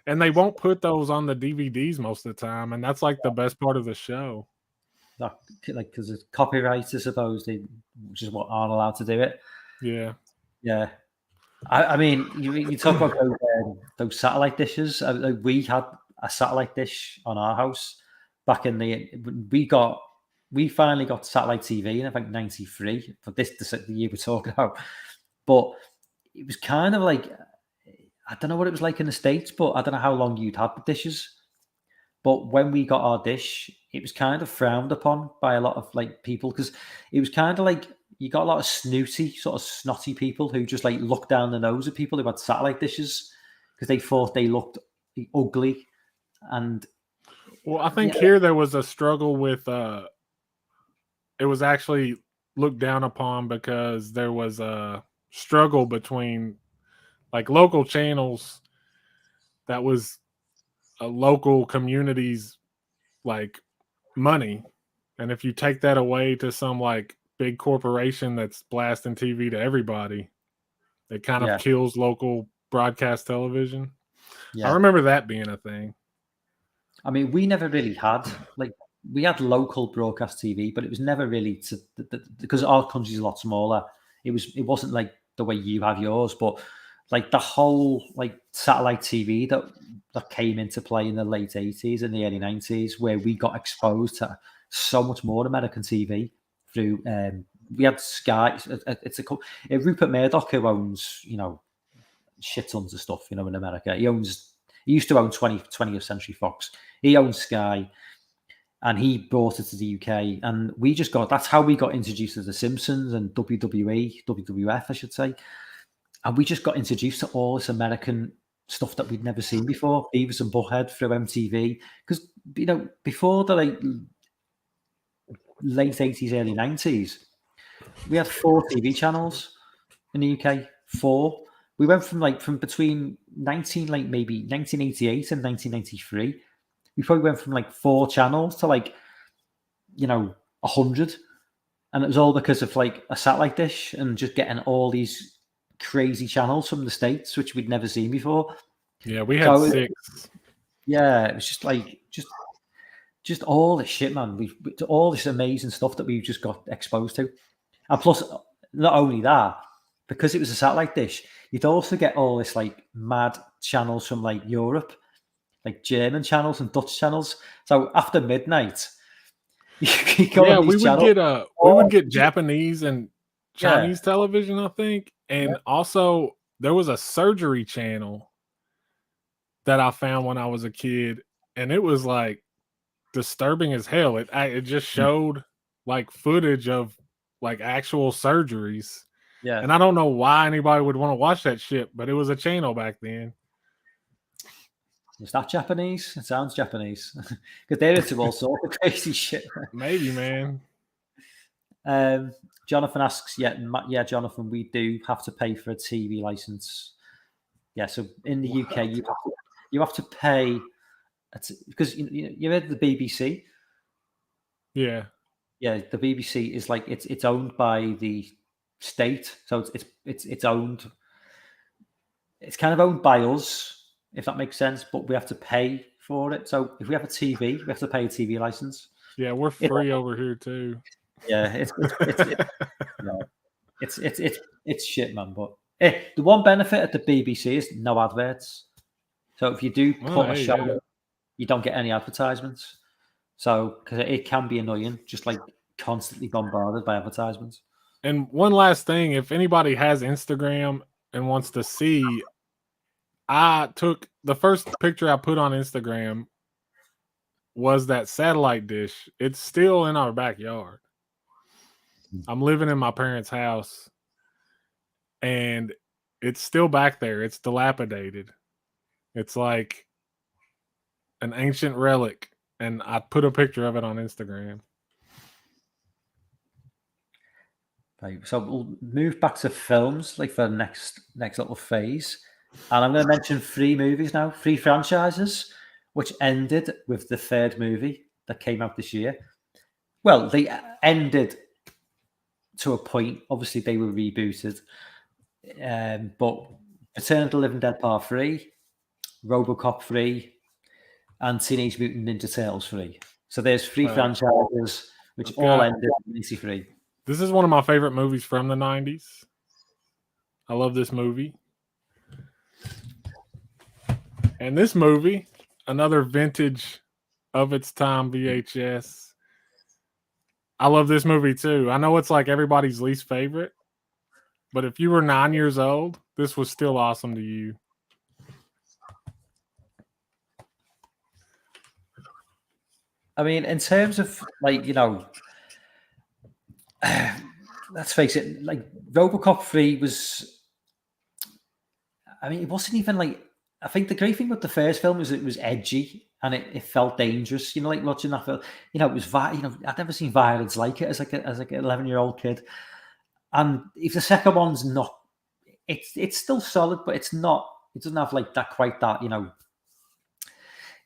And they won't put those on the DVDs most of the time, and that's like the best part of the show. Like because it's copyright, I suppose, which is what aren't allowed to do it. Yeah. I mean, you talk about those satellite dishes. We had a satellite dish on our house back in we finally got satellite TV in I think '93 for the year we're talking about. But it was kind of like, I don't know what it was like in the States, but I don't know how long you'd had the dishes. But when we got our dish, it was kind of frowned upon by a lot of like people because it was kind of like you got a lot of snooty, sort of snotty people who just like looked down the nose at people who had satellite dishes because they thought they looked ugly. And well, I think here there was a struggle with it was actually looked down upon because there was a struggle between like local channels that was a local community's like money, and if you take that away to some like big corporation that's blasting TV to everybody, it kind of kills local broadcast television. I remember that being a thing. I mean, we never really had we had local broadcast TV, but it was never really because our country's a lot smaller. It wasn't like the way you have yours, but like the whole like satellite TV that came into play in the late 80s and the early 90s, where we got exposed to so much more American TV through. We had Sky. It's Rupert Murdoch, who owns shit tons of stuff in America. He used to own 20th Century Fox. He owns Sky. And he brought it to the UK, and that's how we got introduced to The Simpsons and WWE, WWF, I should say. And we just got introduced to all this American stuff that we'd never seen before, Beavis and Butthead through MTV. Because, before the late 80s, early 90s, we had 4 TV channels in the UK. 4. We went from between maybe 1988 and 1993. We probably went from 4 channels to 100, and it was all because of a satellite dish and just getting all these crazy channels from the States, which we'd never seen before. Yeah, we had 6. Yeah, it was just just all this shit, man. All this amazing stuff that we've just got exposed to, and plus, not only that, because it was a satellite dish, you'd also get all this like mad channels from like Europe, like German channels and Dutch channels. So after midnight, you go Yeah, on we these would channels. get Japanese and Yeah. Chinese television, I think, and also there was a surgery channel that I found when I was a kid, and it was like disturbing as hell. It just showed like footage of like actual surgeries. Yeah. And I don't know why anybody would want to watch that shit, but it was a channel back then. Is that Japanese? It sounds Japanese. Because they're into all sorts of crazy shit. Maybe, man. Jonathan asks, yeah, Jonathan, we do have to pay for a TV license. Yeah, so in the UK, you have to pay because you heard the BBC. Yeah, the BBC is like it's owned by the state, so it's owned. It's kind of owned by us, if that makes sense. But we have to pay for it. So if we have a TV, we have to pay a TV license. Yeah, we're free over here too. Yeah, it's shit, man. But the one benefit at the BBC is no adverts. So if you do put a show, you don't get any advertisements. So because it can be annoying, just like constantly bombarded by advertisements. And one last thing, if anybody has Instagram and wants to see, I took the first picture I put on Instagram was that satellite dish. It's still in our backyard. I'm living in my parents' house and it's still back there. It's dilapidated. It's like an ancient relic. And I put a picture of it on Instagram. Right, so we'll move back to films, like for the next little phase. And I'm going to mention 3 movies now, 3 franchises, which ended with the 3rd movie that came out this year. Well, they ended to a point. Obviously, they were rebooted. But Return of the Living Dead Part 3, RoboCop 3, and Teenage Mutant Ninja Turtles 3. So there's 3 franchises which all ended in 93. This is one of my favorite movies from the 90s. I love this movie. And this movie, another vintage of its time VHS. I love this movie too. I know it's like everybody's least favorite, but if you were 9 years old, this was still awesome to you. I mean, in terms of like, let's face it, like RoboCop 3 was, I mean, it wasn't even like, I think the great thing with the first film is it was edgy and it felt dangerous, like watching that film, it was, I'd never seen violence like it as like an 11-year-old kid. And if the second one's not, it's still solid, but it's not, it doesn't have like that, quite that,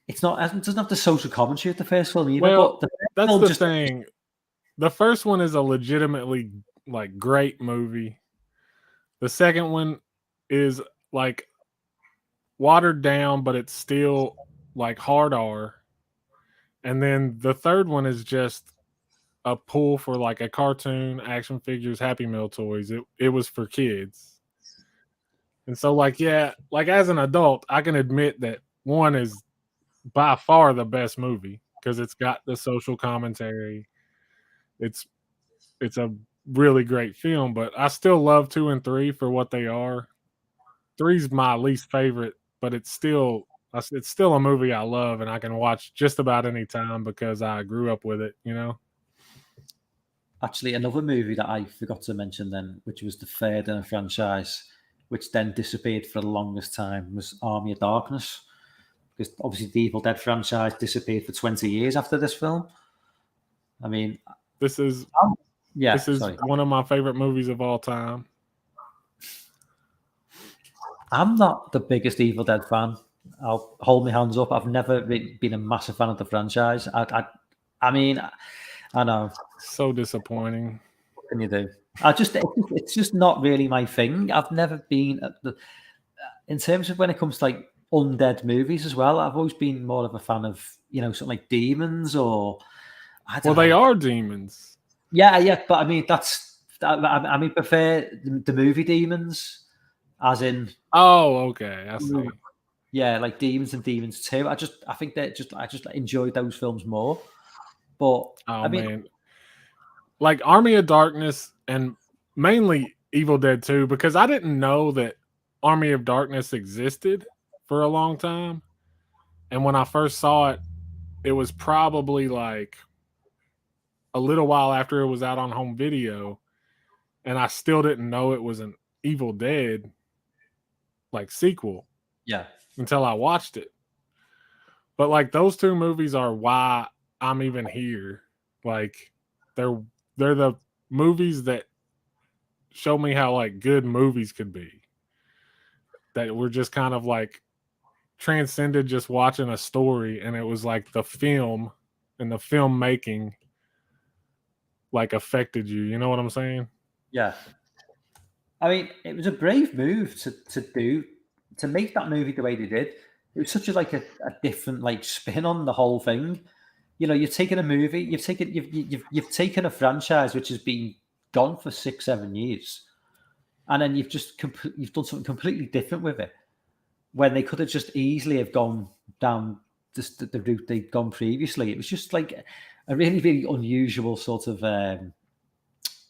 it's not, it doesn't have the social commentary of the first film either. Well, but that's the thing. The first one is a legitimately like great movie. The second one is like watered down, but it's still like hard R. And then the third one is just a pull for like a cartoon, action figures, Happy Meal toys. It was for kids. And so like, yeah, like as an adult, I can admit that one is by far the best movie because it's got the social commentary. It's a really great film, but I still love 2 and 3 for what they are. 3's my least favorite, but it's still a movie I love and I can watch just about any time because I grew up with it, Actually, another movie that I forgot to mention then, which was the 3rd in a franchise, which then disappeared for the longest time, was Army of Darkness. Because obviously the Evil Dead franchise disappeared for 20 years after this film. I mean, this is one of my favorite movies of all time. I'm not the biggest Evil Dead fan. I'll hold my hands up. I've never been a massive fan of the franchise. I mean, I know. So disappointing. What can you do? It's just not really my thing. I've never been in terms of when it comes to like undead movies as well. I've always been more of a fan of, something like demons or I Well, don't they know. are demons. Yeah, but I mean I mean prefer the movie demons, as in Oh, okay. I see. yeah, like Demons and Demons 2. I think I just enjoyed those films more. But Oh I mean, man, like Army of Darkness and mainly Evil Dead 2, because I didn't know that Army of Darkness existed for a long time. And when I first saw it, it was probably like a little while after it was out on home video, and I still didn't know it was an Evil Dead like sequel yeah, until I watched it. But like those two movies are why I'm even here. Like they're they're the movies that show me how like good movies could be. That were just kind of like transcended just watching a story, and it was like the film and the filmmaking like affected you. You know what I'm saying? yeah. I mean, it was a brave move to make that movie the way they did. It was such a different like spin on the whole thing. You've taken a movie, you've taken a franchise which has been gone for 6, 7 years, and then you've done something completely different with it. When they could have just easily have gone down just the route they'd gone previously. It was just like a really, really unusual sort of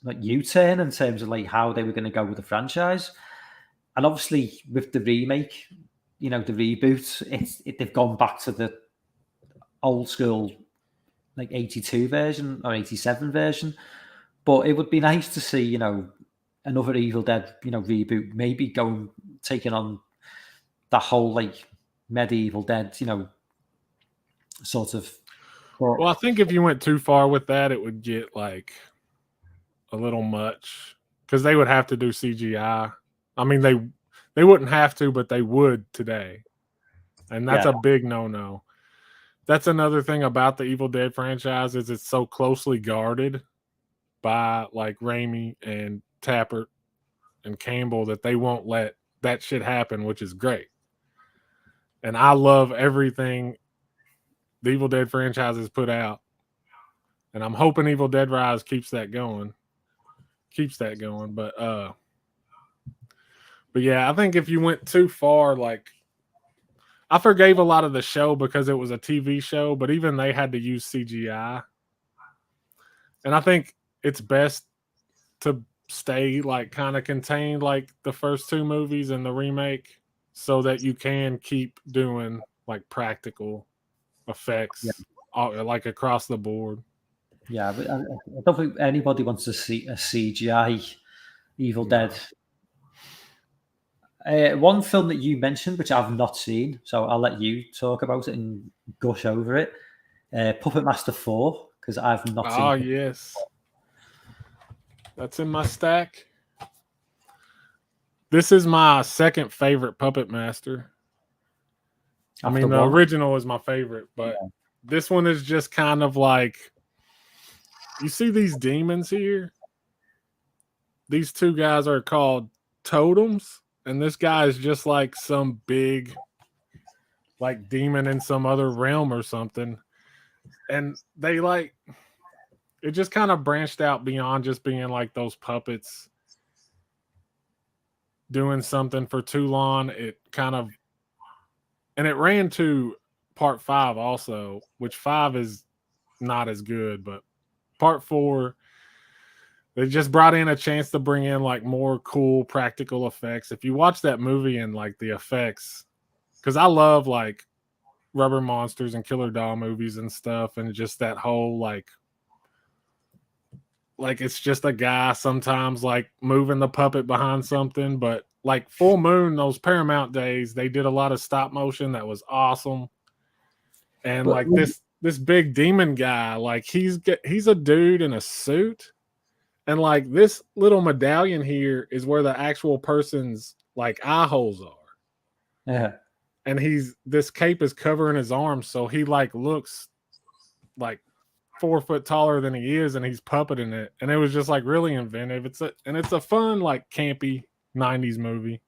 like U-turn in terms of like how they were going to go with the franchise. And obviously with the remake, the reboot, they've gone back to the old school like 82 version or 87 version. But it would be nice to see, another Evil Dead, reboot, maybe taking on that whole like medieval dead, sort of. But Well, I think if you went too far with that, it would get like a little much because they would have to do CGI. I mean, they wouldn't have to, but they would today, and that's yeah, a big no-no. That's another thing about the Evil Dead franchise is it's so closely guarded by like Raimi and Tappert and Campbell that they won't let that shit happen, which is great. And I love everything the Evil Dead franchise has put out, and I'm hoping Evil Dead Rise keeps that going. But yeah, I think if you went too far, like I forgave a lot of the show because it was a TV show, but even they had to use CGI. And I think it's best to stay like kind of contained like the first two movies and the remake so that you can keep doing like practical effects like across the board. yeah. But I don't think anybody wants to see a CGI Evil Dead. One film that you mentioned, which I've not seen, so I'll let you talk about it and gush over it. Puppet Master 4, because I've not Oh, seen. yes. That's in my stack. This is my second favorite Puppet Master. I mean, the original is my favorite, but this one is just kind of like, you see these demons here? These two guys are called totems, and this guy is just like some big, like demon in some other realm or something. And they like, it just kind of branched out beyond just being like those puppets doing something for too long. It kind of, and it ran to part 5 also, which 5 is not as good, but part 4, they just brought in a chance to bring in like more cool practical effects. If you watch that movie and like the effects, because I love like Rubber Monsters and Killer Doll movies and stuff, and just that whole like it's just a guy sometimes like moving the puppet behind something. But like Full Moon, those Paramount days, they did a lot of stop motion that was awesome. And like this big demon guy, like he's a dude in a suit, and like this little medallion here is where the actual person's like eye holes are. Yeah. And this cape is covering his arms, so he like looks like 4 foot taller than he is, and he's puppeting it. And it was just like really inventive. It's a fun like campy 90s movie.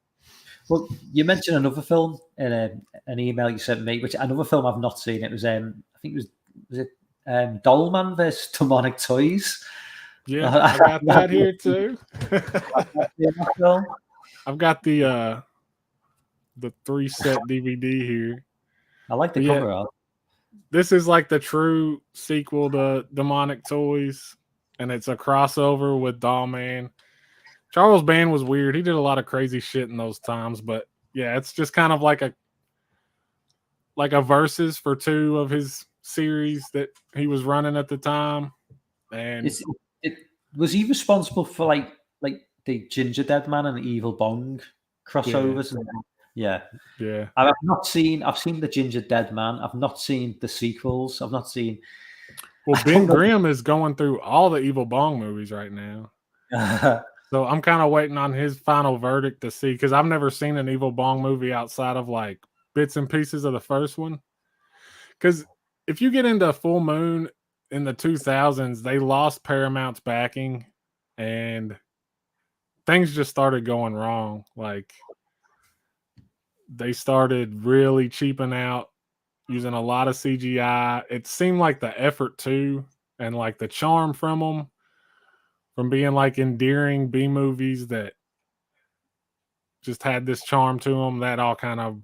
Well, you mentioned another film in an email you sent me, which another film I've not seen. It was I think it was it Dollman versus Demonic Toys. Yeah, I got that here too. That film. I've got the 3-set DVD here. I like the But yeah, cover art. this is like the true sequel to Demonic Toys, and it's a crossover with Dollman. Charles Band was weird. He did a lot of crazy shit in those times, but yeah, it's just kind of like a versus for 2 of his series that he was running at the time. And Was he responsible for like the Ginger Dead Man and the Evil Bong crossovers? Yeah. I've seen the Ginger Dead Man. I've not seen the sequels. I've not seen. Well, Ben Grimm is going through all the Evil Bong movies right now. So I'm kind of waiting on his final verdict to see, because I've never seen an Evil Bong movie outside of like bits and pieces of the first one. Because if you get into Full Moon in the 2000s, they lost Paramount's backing and things just started going wrong. Like, they started really cheaping out, using a lot of CGI. It seemed like the effort too, and like the charm from them, from being like endearing B movies that just had this charm to them, that all kind of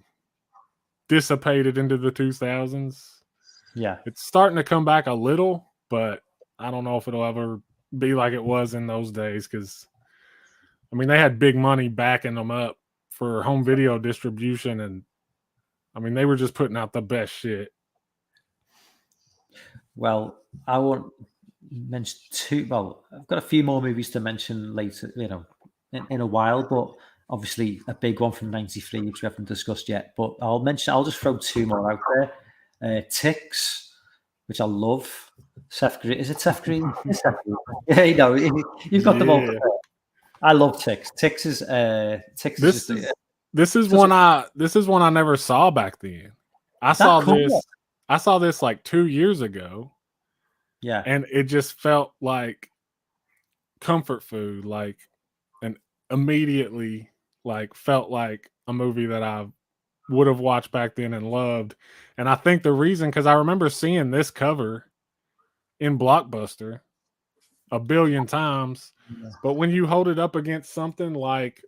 dissipated into the 2000s. Yeah. It's starting to come back a little, but I don't know if it'll ever be like it was in those days, because I mean, they had big money backing them up for home video distribution, and I mean, they were just putting out the best shit. Well, I won't mention 2. Well, I've got a few more movies to mention later, in a while, but obviously a big one from '93, which we haven't discussed yet. But I'll just throw 2 more out there. Ticks, which I love. Seth Green. Is it Seth Green? Yeah, you've got them all. I love Ticks. Ticks is this is one I never saw back then. I saw this like 2 years ago. Yeah. And it just felt like comfort food, and immediately felt like a movie that I would have watched back then and loved. And I think the reason, because I remember seeing this cover in Blockbuster a billion times, but when you hold it up against something like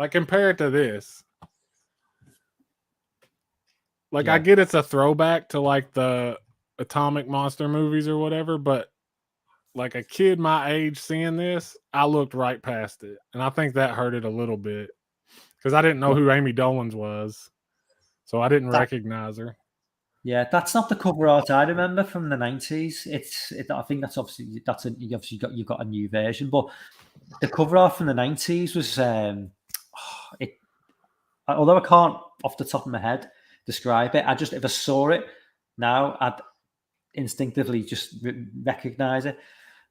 compare it to this, I get it's a throwback to like the Atomic Monster movies or whatever, but like a kid my age seeing this, I looked right past it, and I think that hurt it a little bit, because I didn't know who Amy Dolenz was, so I didn't recognize her. Yeah, that's not the cover art I remember from the '90s. I think that's obviously you've got a new version, but the cover art from the '90s was although I can't off the top of my head describe it, if I saw it now, I'd instinctively just recognize it.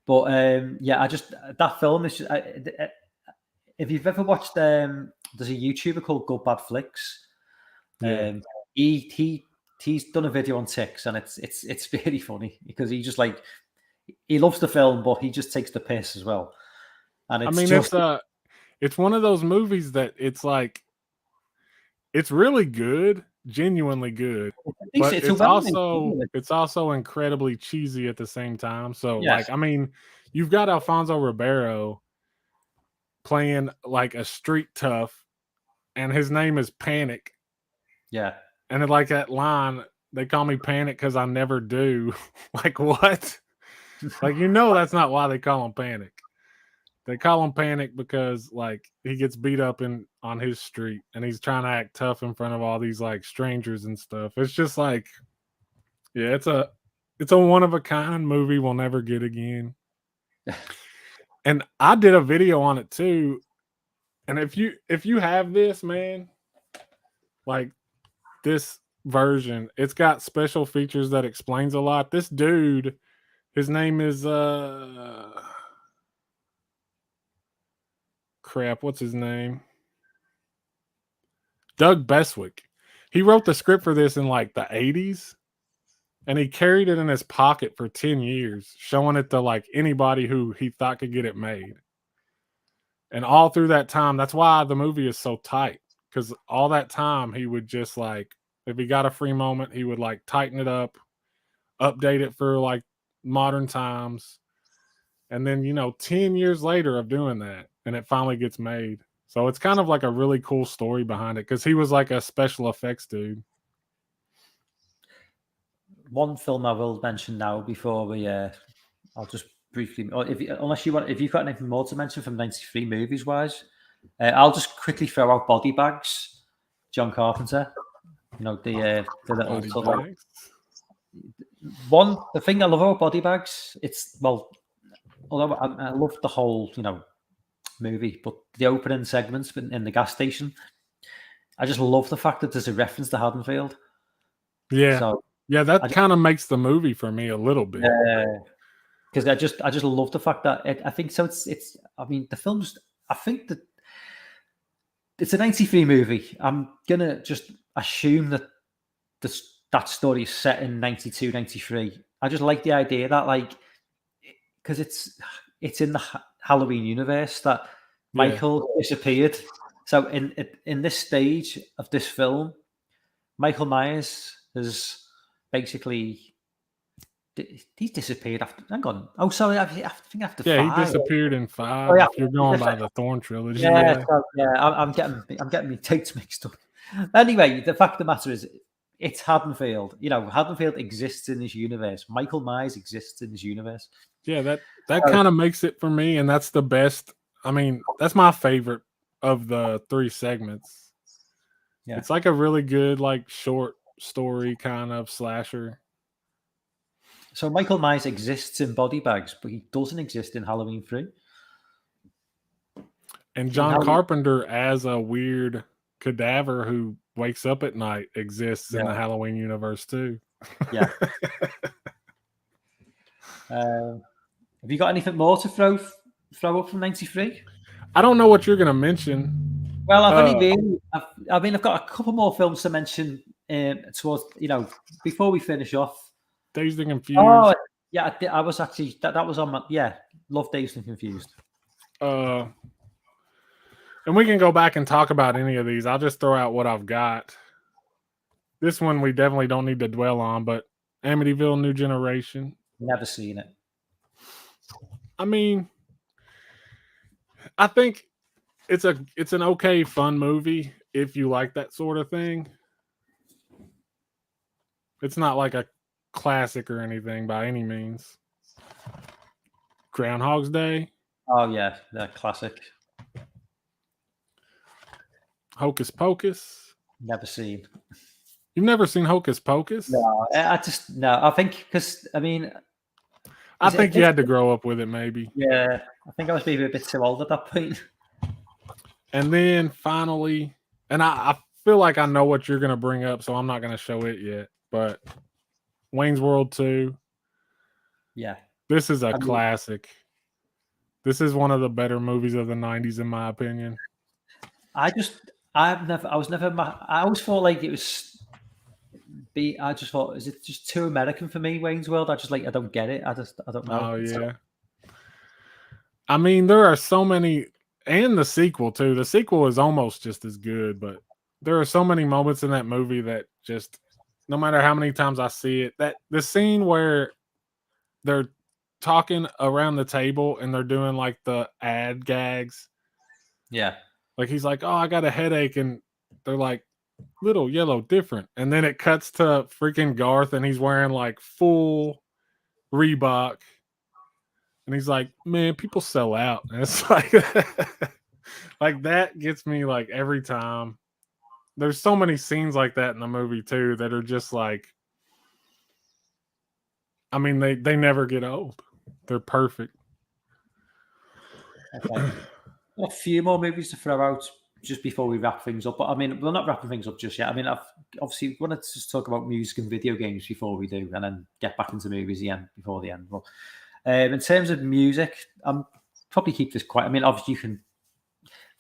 But that film is just, if you've ever watched, there's a YouTuber called Good Bad Flicks. He's done a video on Ticks, and it's really funny, because he just he loves the film, but he just takes the piss as well. And it's one of those movies that it's like, it's really good, genuinely good, but it's also incredibly cheesy at the same time. So I mean, you've got Alfonso Ribeiro playing like a street tough, and his name is Panic. Yeah. And like that line, they call me Panic because I never do. Like, what? That's not why they call him Panic. They call him Panic because he gets beat up on his street, and he's trying to act tough in front of all these strangers and stuff. It's just it's a one of a kind movie we'll never get again. And I did a video on it too. And if you have this, man, this version, it's got special features that explains a lot. This dude, his name is what's his name? Doug Beswick. He wrote the script for this in the 80s, and he carried it in his pocket for 10 years, showing it to anybody who he thought could get it made. And all through that time, that's why the movie is so tight. Because all that time, he would just like, if he got a free moment, he would like tighten it up, update it for like modern times. And then, 10 years later of doing that, and it finally gets made. So it's kind of like a really cool story behind it because he was like a special effects dude. One film I will mention now before we, I'll just briefly, or if you've got anything more to mention from '93 movies wise, I'll just quickly throw out Body Bags, John Carpenter. The little sort of one. The thing I love about Body Bags, although I love the whole movie, but the opening segments in the gas station, I just love the fact that there's a reference to Haddonfield. Yeah. So yeah, that kind of makes the movie for me a little bit. Because I just love the fact that I think so. It's. I mean, the film's. I think that it's a '93 movie. I'm gonna just assume that that story is set in '92, '93. I just like the idea that because it's in the Halloween universe that Michael disappeared. So in this stage of this film, Michael Myers has basically he's disappeared after. Hang on. Oh, sorry. I think after 5. He disappeared in 5. yeah, if you're going by the Thorn trilogy. I'm getting my dates mixed up. Anyway, the fact of the matter is, it's Haddonfield. Haddonfield exists in this universe. Michael Myers exists in this universe. Yeah, that kind of makes it for me, and that's the best. I mean, that's my favorite of the 3 segments. Yeah. It's like a really good, short story kind of slasher. So Michael Myers exists in Body Bags, but he doesn't exist in Halloween 3. And John Carpenter, as a weird cadaver who wakes up at night, exists in the Halloween universe too. Yeah. Have you got anything more to throw up from '93? I don't know what you're going to mention. Well, I've got a couple more films to mention towards before we finish off. Dazed and Confused. Oh, yeah, I was actually that was on my love Dazed and Confused. And we can go back and talk about any of these. I'll just throw out what I've got. This one we definitely don't need to dwell on, but Amityville: New Generation. Never seen it. I mean, I think it's an okay, fun movie if you like that sort of thing. It's not like a classic or anything by any means. Groundhog's Day. Oh yeah, the classic. Hocus Pocus. Never seen. You've never seen Hocus Pocus? No, I think because I think you had to grow up with it, maybe. Yeah, I think I was maybe a bit too old at that point. And then finally, and I feel like I know what you're going to bring up, so I'm not going to show it yet, but Wayne's World 2. Yeah. This is a classic. This is one of the better movies of the 90s, in my opinion. I always thought like it was. I just thought, is it just too American for me, Wayne's World? I don't get it. I don't know. Oh yeah. I mean, there are so many, and the sequel too. The sequel is almost just as good, but there are so many moments in that movie that just, no matter how many times I see it, that the scene where they're talking around the table and they're doing like the ad gags. Yeah. Like he's like, "Oh, I got a headache," and they're like, "Little yellow different," and then it cuts to freaking Garth and he's wearing like full Reebok, and he's like, "Man, people sell out." And it's like like that gets me like every time. There's so many scenes like that in the movie too that are just like, I mean, they never get old. They're perfect. Okay. A few more movies to throw out just before we wrap things up. But I mean, we're not wrapping things up just yet. I mean, I've obviously wanted to just talk about music and video games before we do, and then get back into movies again before the end. Well, in terms of music, I'm probably keep this quiet. I mean, obviously you can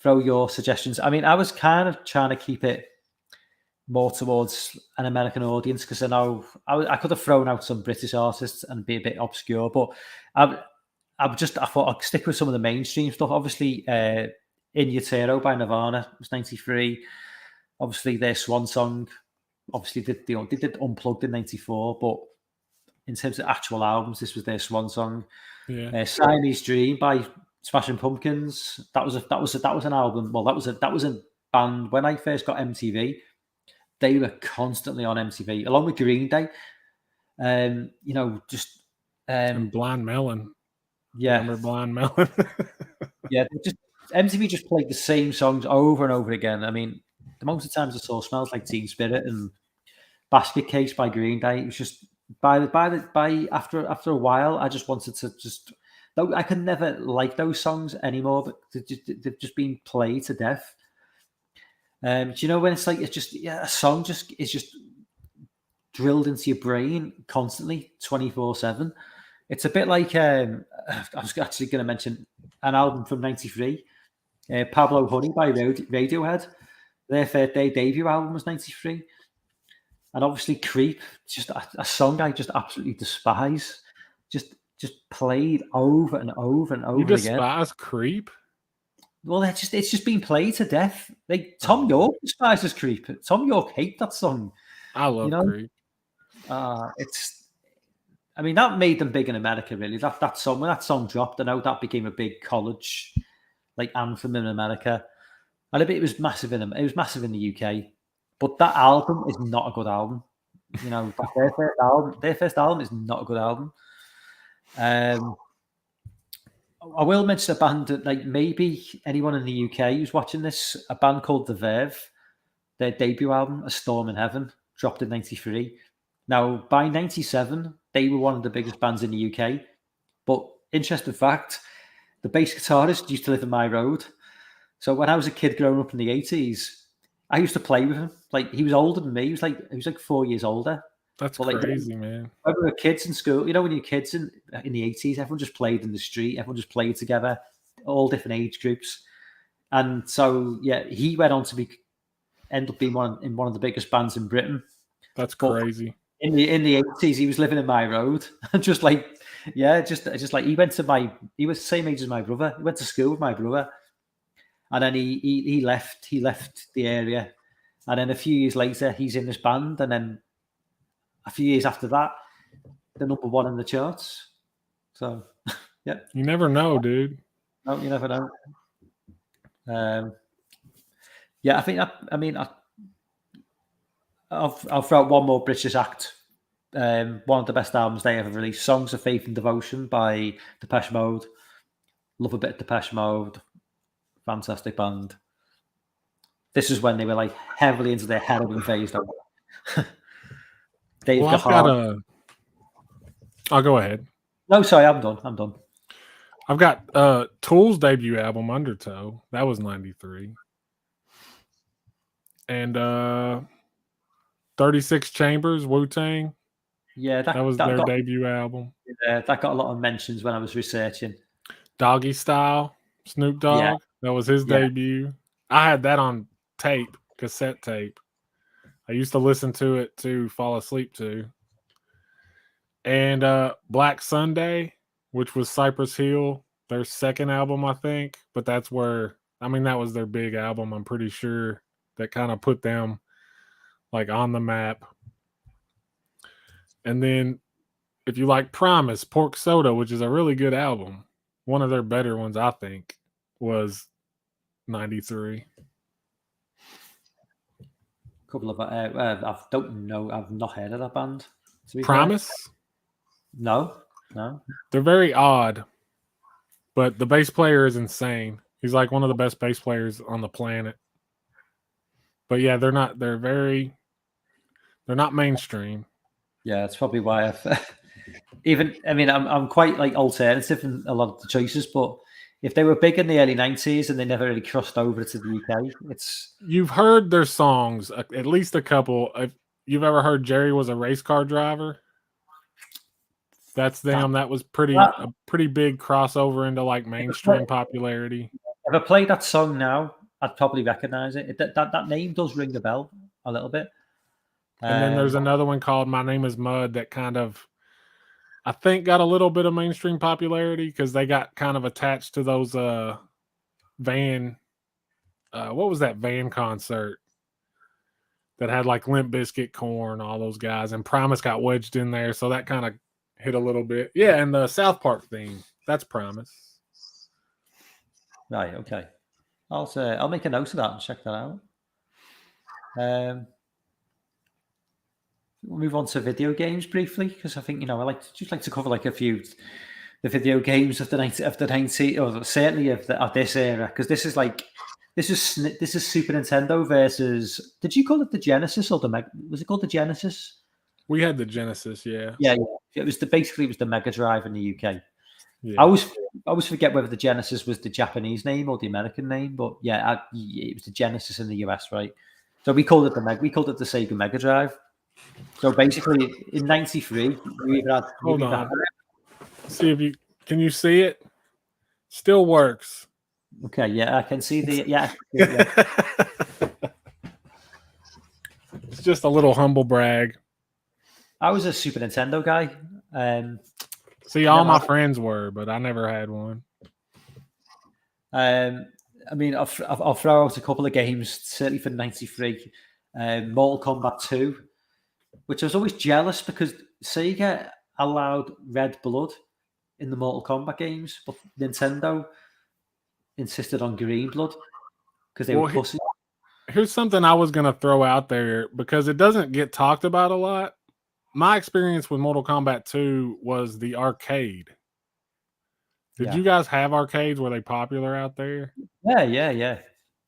throw your suggestions. I mean, I was kind of trying to keep it more towards an American audience because I know I could have thrown out some British artists and be a bit obscure, but I thought I'd stick with some of the mainstream stuff. Obviously, In Utero by Nirvana was 93. Obviously, their swan song. Obviously, they did Unplugged in 94, but in terms of actual albums, this was their swan song. Yeah. Siamese Dream by Smashing Pumpkins. That was an album. Well, that was a band when I first got MTV. They were constantly on MTV along with Green Day. Just And Blind Melon. yeah, Remember Blind Melon? yeah. MTV just played the same songs over and over again. I mean, the most of the times I saw Smells Like Teen Spirit and Basket Case by Green Day. It was just after a while, I just wanted to just. I could never like those songs anymore, but they've just been played to death. Do you know when it's like a song is just drilled into your brain constantly, 24/7. It's a bit like I was actually going to mention an album from '93, Pablo Honey by Radiohead. Their debut album was '93. And obviously, Creep, just a song I just absolutely despise, just played over and over and over You again. despise Creep? Well, it's just been played to death. Like Tom York despises Creep. Tom York hates that song. I love Creep. I mean, that made them big in America. Really, that song when that song dropped, I know that became a big college like anthem in America, and it was massive in them. It was massive in the UK. But that album is not a good album. Their first album is not a good album. I will mention a band that, like, maybe anyone in the UK who's watching this, a band called The Verve. Their debut album, A Storm in Heaven, dropped in '93. Now, by '97, they were one of the biggest bands in the UK. But interesting fact, the bass guitarist used to live in my road. So when I was a kid growing up in the '80s, I used to play with him. Like, he was older than me. He was like 4 years older. That's crazy, man. When we were kids in school, when you're kids in the '80s, everyone just played in the street. Everyone just played together, all different age groups. And so, yeah, he went on to end up being one of the biggest bands in Britain. That's crazy. In the '80s, he was living in my road, just like he went to he was the same age as my brother. He went to school with my brother. And then he left the area. And then a few years later, he's in this band. And then a few years after that, they're number one in the charts. So, yeah. You never know, dude. No, you never know. Yeah, I think, I'll throw out one more British act. One of the best albums they ever released, Songs of Faith and Devotion by Depeche Mode. Love a bit of Depeche Mode. Fantastic band. This is when they were like heavily into their heroin phase, though. I'll go ahead. No, sorry, I'm done. I've got Tool's debut album, Undertow. That was '93. And 36 Chambers, Wu-Tang. Yeah, that was their debut album. Yeah, that got a lot of mentions when I was researching. Doggy Style, Snoop Dogg. Yeah. That was his debut. I had that on tape, cassette tape. I used to listen to it to fall asleep to. And Black Sunday, which was Cypress Hill, their second album, I think. But that was their big album, I'm pretty sure, that kind of put them like on the map. And then if you like Promise, Pork Soda, which is a really good album, one of their better ones, I think, was '93. A couple of I don't know. I've not heard of that band. Promise? Fair. No. They're very odd, but the bass player is insane. He's like one of the best bass players on the planet. But yeah, they're not mainstream. Yeah, that's probably why I'm quite like alternative in a lot of the choices, but if they were big in the early '90s and they never really crossed over to the UK, you've heard their songs, at least a couple. If you've ever heard Jerry Was a Race Car Driver, that's them. That was a pretty big crossover into like mainstream popularity. If I played that song now, I'd probably recognize it. That name does ring a bell a little bit. And then there's another one called My Name is Mud that kind of, I think, got a little bit of mainstream popularity because they got kind of attached to those van what was that Van concert that had like Limp Bizkit, Korn, all those guys, and Primus got wedged in there, so that kind of hit a little bit. Yeah, and the South Park theme, that's Primus. Right. Okay. I'll make a note of that and check that out. We'll move on to video games briefly because I think I like to cover like a few the video games of the 90 or certainly of this era because this is Super Nintendo versus. Did you call it the Genesis or was it called the Genesis? We had the Genesis, yeah. Yeah. It was basically the Mega Drive in the UK. Yeah. I always forget whether the Genesis was the Japanese name or the American name, but yeah, it was the Genesis in the US, right? So we called it the Sega Mega Drive. So basically, in '93, we had. Hold on. See if can you see it? Still works. Okay, yeah, I can see the It's just a little humble brag. I was a Super Nintendo guy. See, all my friends were, but I never had one. I mean, I'll throw out a couple of games, certainly for '93. Mortal Kombat 2, which I was always jealous because Sega allowed red blood in the Mortal Kombat games, but Nintendo insisted on green blood because they were pussy. Here's something I was going to throw out there because it doesn't get talked about a lot. My experience with Mortal Kombat 2 was the arcade. Did you guys have arcades? Were they popular out there? Yeah.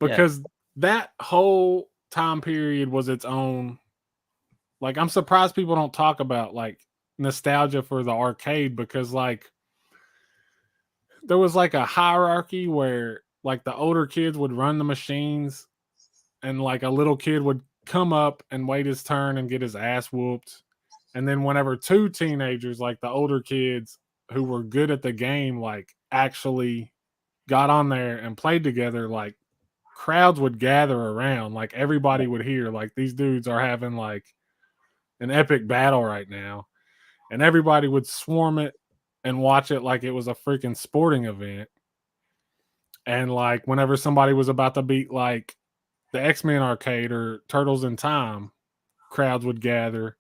Because that whole time period was its own. Like, I'm surprised people don't talk about like nostalgia for the arcade because like there was like a hierarchy where like the older kids would run the machines and like a little kid would come up and wait his turn and get his ass whooped. And then whenever two teenagers, like the older kids who were good at the game, like actually got on there and played together, like crowds would gather around, like everybody would hear, like these dudes are having like an epic battle right now. And everybody would swarm it and watch it like it was a freaking sporting event. And like whenever somebody was about to beat like the X-Men arcade or Turtles in Time, crowds would gather.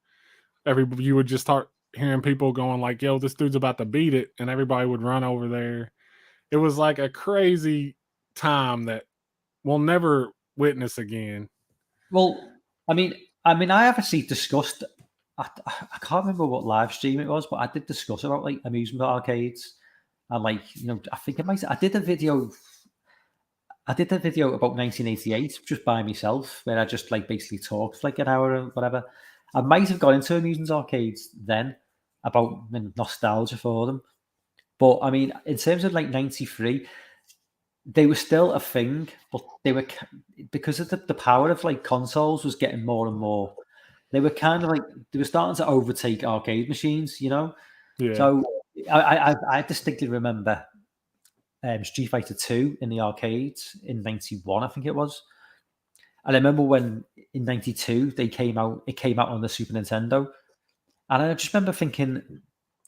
You would just start hearing people going like, yo, this dude's about to beat it. And everybody would run over there. It was like a crazy time that we'll never witness again. Well, I mean, I obviously discussed, I can't remember what live stream it was, but I did discuss about like amusement arcades. And like, I think I did a video about 1988 just by myself where I just like basically talked for like an hour or whatever. I might have got into amusement arcades then about nostalgia for them. But I mean, in terms of like 93, they were still a thing, but they were, because of the power of like consoles was getting more and more, they were kind of like, they were starting to overtake arcade machines, Yeah. So I distinctly remember Street Fighter 2 in the arcades in 91, I think it was. And I remember when in 92 it came out on the Super Nintendo. And I just remember thinking,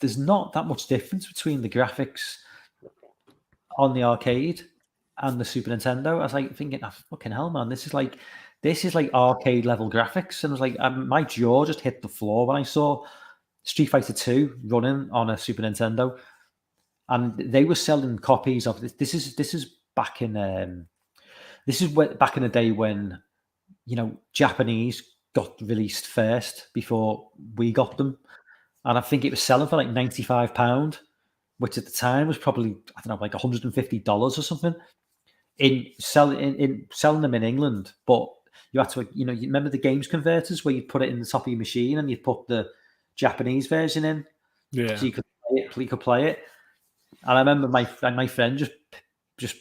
there's not that much difference between the graphics on the arcade and the Super Nintendo. I was like thinking, oh, fucking hell, man, this is like arcade level graphics. And I was like, my jaw just hit the floor when I saw Street Fighter 2 running on a Super Nintendo. And they were selling copies of this. This is back in back in the day when Japanese got released first before we got them, and I think it was selling for like £95, which at the time was probably, I don't know, like $150 or something. In selling them in England, but you had to, you remember the games converters where you put it in the top of your machine and you put the Japanese version in, so you could play it. And I remember my friend just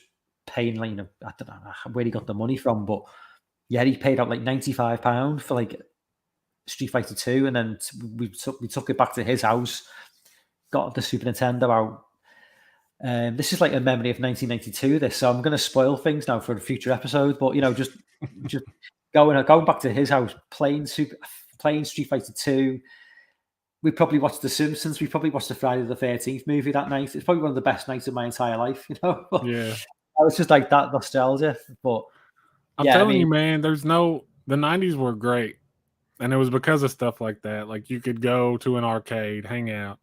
paying like, I don't know where he got the money from, but yeah, he paid out like £95 for like Street Fighter 2, and then we took it back to his house, got the Super Nintendo out. This is like a memory of 1992. So I'm going to spoil things now for a future episode, but just going back to his house, playing Street Fighter 2. We probably watched The Simpsons. We probably watched the Friday the 13th movie that night. It's probably one of the best nights of my entire life, But yeah, I was just like that nostalgia. But I'm telling you, man, the 90s were great. And it was because of stuff like that. Like you could go to an arcade, hang out.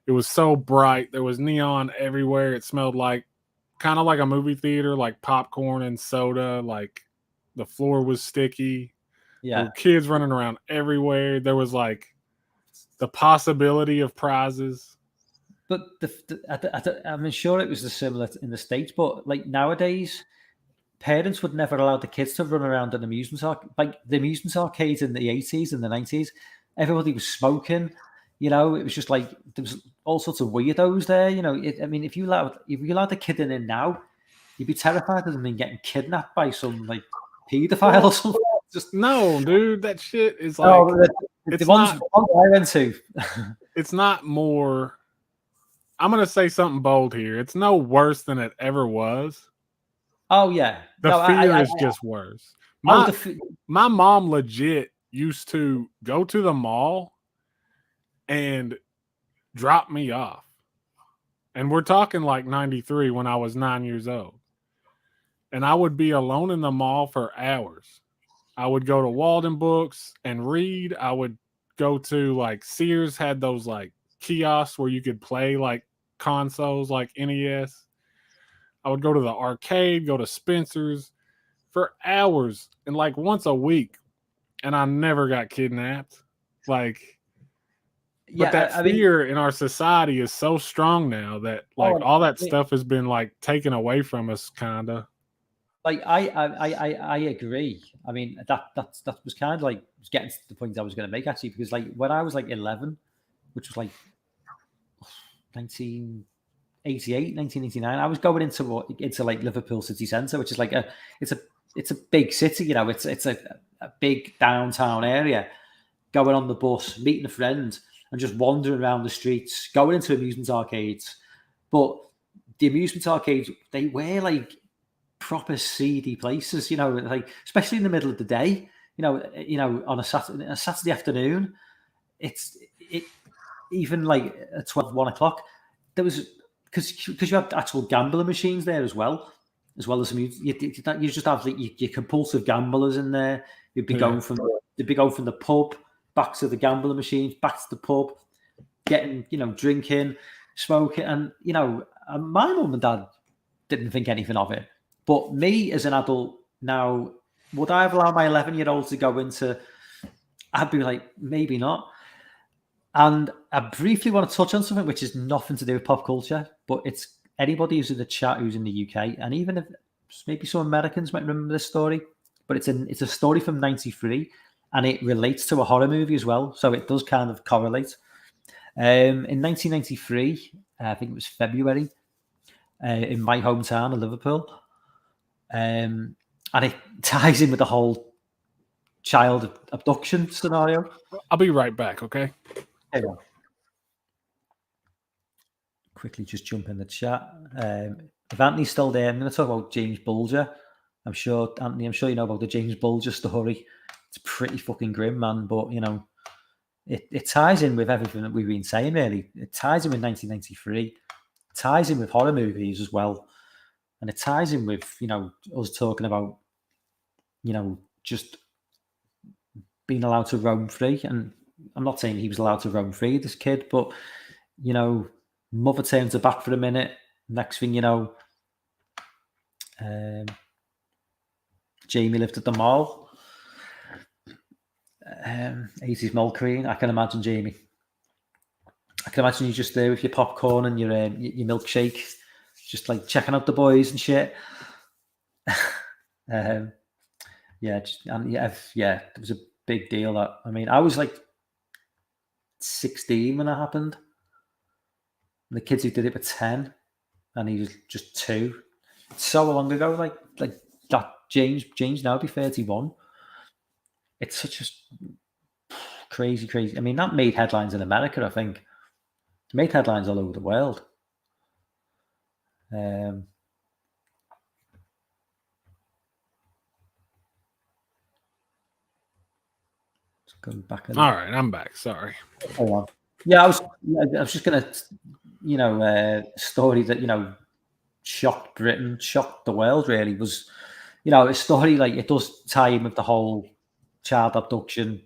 It was so bright. There was neon everywhere. It smelled like kind of like a movie theater, like popcorn and soda. Like the floor was sticky. Yeah. There were kids running around everywhere. There was like the possibility of prizes. But I'm sure it was the similar in the States, but like nowadays, parents would never allow the kids to run around an amusement arcade. Like the amusement arcades in the 80s and the 90s, everybody was smoking. You know, it was just like there was all sorts of weirdos there. You know, I mean, if you allowed a kid in now, you'd be terrified of them being getting kidnapped by some like paedophile or something. Just no, dude. That shit is like the ones I went to. It's not more. I'm gonna say something bold here. It's no worse than it ever was. Oh yeah, the fear is just worse. My mom legit used to go to the mall and drop me off, and we're talking like 93 when I was 9 years old, and I would be alone in the mall for hours. I would go to Walden Books and read. I would go to like Sears had those like kiosks where you could play like consoles like NES. I would go to the arcade, go to Spencer's for hours and like once a week, and I never got kidnapped. Like, but that fear in our society is so strong now that like all that stuff has been like taken away from us, kinda. Like I agree. I mean that was kind of like getting to the point I was going to make actually, because like when I was like 11, which was like 1988, 1989, I was going into like Liverpool city centre, which is like it's a big city, you know, it's a big downtown area. Going on the bus, meeting a friend, and just wandering around the streets, going into amusement arcades. But the amusement arcades, they were like proper seedy places, you know, like especially in the middle of the day, you know, on a Saturday afternoon, it even like at 12, 1 o'clock, there was because you had actual gambling machines there as well as you just have like your compulsive gamblers in there. You'd be going from the pub back to the gambling machines, back to the pub, getting, you know, drinking, smoking, and you know, my mum and dad didn't think anything of it. But me as an adult now, would I have allowed my 11-year-old to go into? I'd be like, maybe not. And I briefly want to touch on something which is nothing to do with pop culture, but it's anybody who's in the chat who's in the UK, and even if maybe some Americans might remember this story, but it's a story from '93, and it relates to a horror movie as well, so it does kind of correlate. In 1993, I think it was February, in my hometown of Liverpool. And it ties in with the whole child abduction scenario. I'll be right back, okay? Hey, quickly just jump in the chat. If Anthony's still there, I'm going to talk about James Bulger. I'm sure, Anthony, you know about the James Bulger story. It's pretty fucking grim, man. But, you know, it ties in with everything that we've been saying, really. It ties in with 1993. It ties in with horror movies as well. And it ties in with, you know, us talking about, you know, just being allowed to roam free. And I'm not saying he was allowed to roam free, this kid, but, you know, mother turns her back for a minute. Next thing you know, Jamie lived at the mall. 80s Mall Queen. I can imagine Jamie. I can imagine you just there with your popcorn and your milkshake, just like checking out the boys and shit. It was a big deal. I was like 16 when it happened. And the kids who did it were 10, and he was just 2. It's so long ago. Like that. James now be 31. It's such a crazy. I mean, that made headlines in America. I think it made headlines all over the world. Going back. All right, I'm back. Sorry. Yeah, I was just gonna, you know, story that, you know, shocked Britain, shocked the world. Really was, a story like it does tie in with the whole child abduction,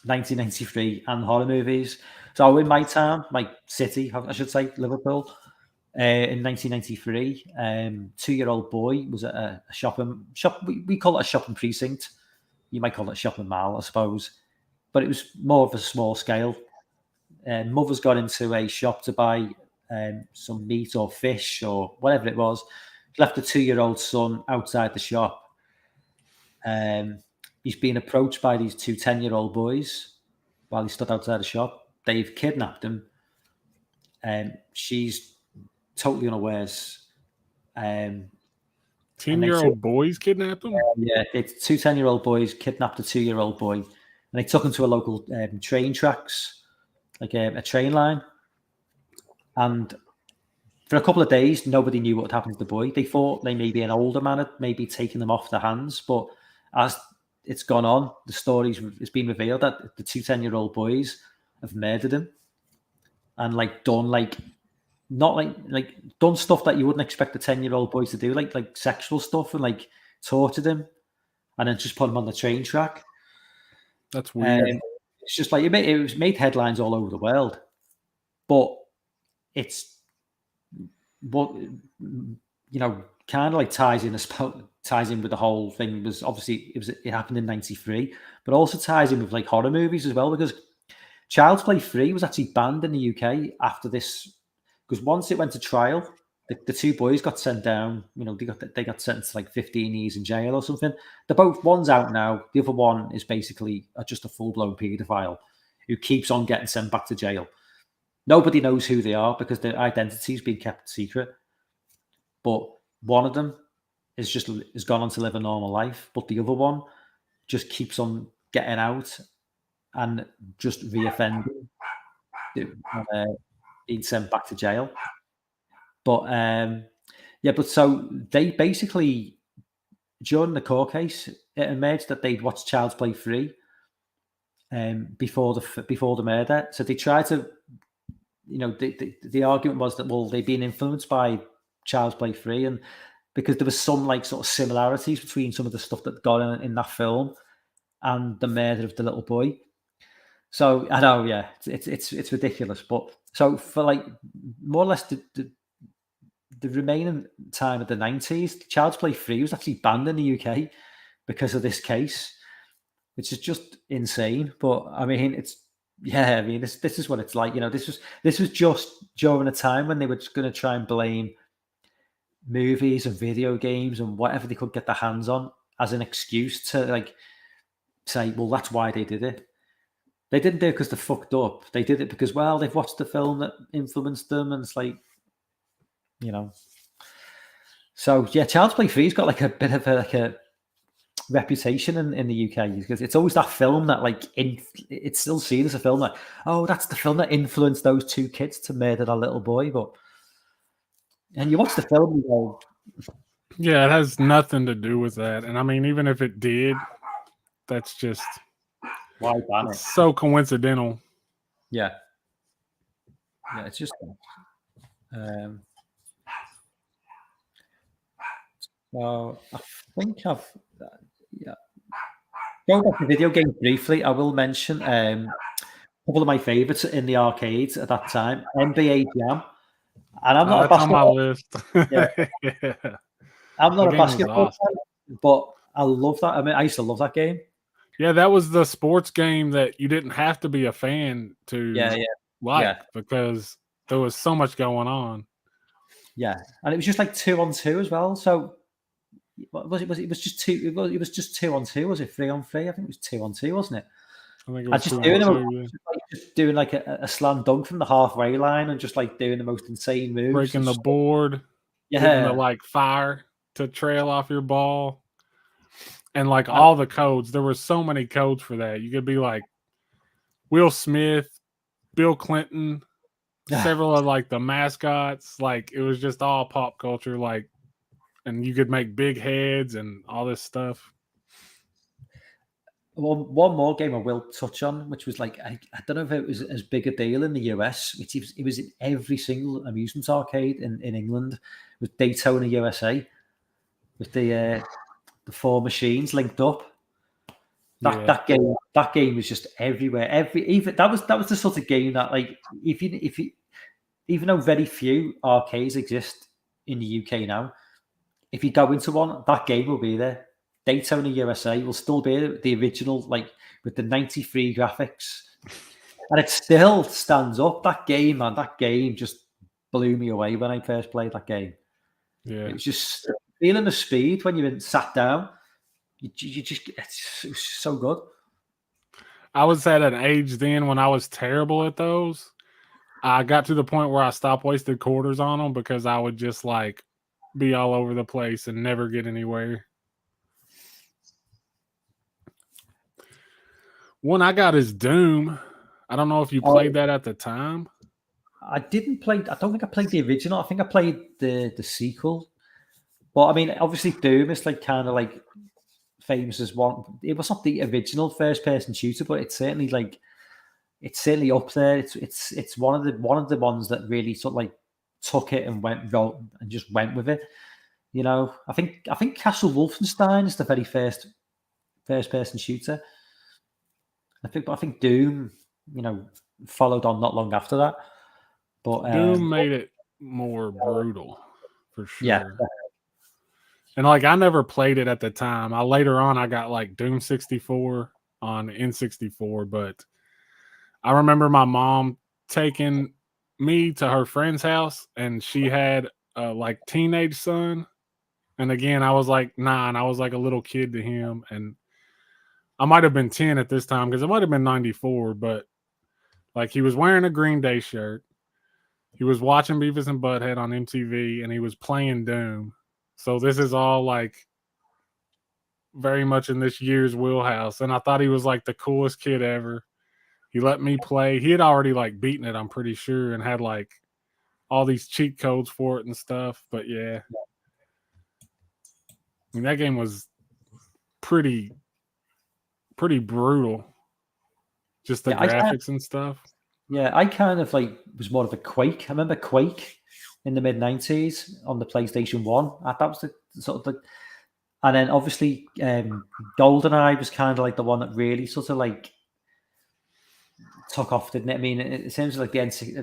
1993, and horror movies. So in my town, my city, I should say, Liverpool, in 1993, 2-year-old boy was at a shop. We call it a shopping precinct. You might call it a shopping mall, I suppose, but it was more of a small scale. Mother's got into a shop to buy some meat or fish or whatever it was. Left a 2-year-old son outside the shop. He's been approached by these two 10-year-old boys while he stood outside the shop. They've kidnapped him. She's totally unawares. 10-year-old boys kidnapped him? Yeah, it's two 10-year-old boys kidnapped a 2-year-old boy, and they took him to a local train tracks, like a train line. And for a couple of days, nobody knew what had happened to the boy. They thought they maybe an older man had maybe taken them off their hands. But as it's gone on, it's been revealed that the two 10-year-old boys have murdered him and done stuff that you wouldn't expect the 10-year-old boys to do, like sexual stuff, and like tortured him and then just put him on the train track. That's weird. It's just like it was made headlines all over the world, but it's what kind of like ties in with the whole thing. Was obviously it happened in 93, but also ties in with like horror movies as well, because Child's Play 3 was actually banned in the UK after this, because once it went to trial, the two boys got sent down. They got sentenced to like 15 years in jail or something. One's out now. The other one is basically just a full-blown paedophile who keeps on getting sent back to jail. Nobody knows who they are because their identity's been kept secret. But one of them has gone on to live a normal life, but the other one just keeps on getting out and just reoffending, being sent back to jail. But but so they basically, during the court case, it emerged that they'd watched Child's Play 3 before the murder. So they tried to, the argument was that, well, they'd been influenced by Child's Play 3, and because there was some like sort of similarities between some of the stuff that got in that film and the murder of the little boy. So I know, yeah, it's ridiculous, but so for like more or less the remaining time of the 90s, Child's Play 3 was actually banned in the UK because of this case, which is just insane. But I mean, this is what it's like. This was just during a time when they were just going to try and blame movies and video games and whatever they could get their hands on as an excuse to like say, well, that's why they did it. They didn't do it because they fucked up. They did it because, well, they've watched the film that influenced them, and it's like, So yeah, Child's Play 3's got like a bit of a reputation in the UK, because it's always that film that like it's still seen as a film that, oh, that's the film that influenced those two kids to murder that little boy. And you watch the film, you go, yeah, it has nothing to do with that. And I mean, even if it did, that's just why ban it? So coincidental. Yeah, it's just. So I think going back to video games briefly, I will mention a couple of my favourites in the arcades at that time. NBA Jam, and I'm not a basketball on my list. Yeah. I'm not a basketball fan, but I love that. I mean, I used to love that game. Yeah, that was the sports game that you didn't have to be a fan to because there was so much going on. Yeah, and it was just like 2-on-2 as well. So what was it? It was just 2. It was just 2-on-2. Was it 3-on-3? I think it was 2-on-2, wasn't it? I think it was just doing like a slam dunk from the halfway line and just like doing the most insane moves, breaking the board, getting the like fire to trail off your ball, and like all the codes. There were so many codes for that. You could be like Will Smith, Bill Clinton, several of like the mascots. Like it was just all pop culture. Like, and you could make big heads and all this stuff. Well, one more game I will touch on, which was like, I don't know if it was as big a deal in the US, which it was in every single amusement arcade in England, with Daytona USA, with the the four machines linked up. Yeah. That game was just everywhere. Even that was the sort of game that, like, if you even though very few arcades exist in the UK now, if you go into one, that game will be there. Daytona USA will still be the original, like, with the 93 graphics. And it still stands up. That game, man, that game just blew me away when I first played that game. Yeah. It was just feeling the speed when you're sat down. You just, it was so good. I was at an age then when I was terrible at those. I got to the point where I stopped wasting quarters on them because I would just like be all over the place and never get anywhere. One I got is Doom. I don't know if you played that at the time. I didn't play. I don't think I played the original. I think I played the sequel. But I mean, obviously, Doom is like kind of like famous as one. It was not the original first person shooter, but it's certainly like it's certainly up there. It's one of the ones that really sort of like took it and just went with it. You know, I think Castle Wolfenstein is the very first person shooter. I think Doom, you know, followed on not long after that. But Doom made it more brutal for sure. Yeah. And like I never played it at the time. Later on I got like Doom 64 on N64, but I remember my mom taking me to her friend's house and she had a like teenage son. And again, I was like 9. I was like a little kid to him, and I might have been 10 at this time because it might have been 94, but like he was wearing a Green Day shirt. He was watching Beavis and Butthead on MTV, and he was playing Doom. So this is all like very much in this year's wheelhouse. And I thought he was like the coolest kid ever. He let me play. He had already like beaten it, I'm pretty sure, and had like all these cheat codes for it and stuff. But yeah. I mean, that game was pretty brutal. Just the graphics and stuff. Yeah, I kind of like was more of a Quake. I remember Quake in the mid 90s on the PlayStation 1. That was the sort of and then obviously GoldenEye was kind of like the one that really sort of like took off, didn't it? I mean, it seems like the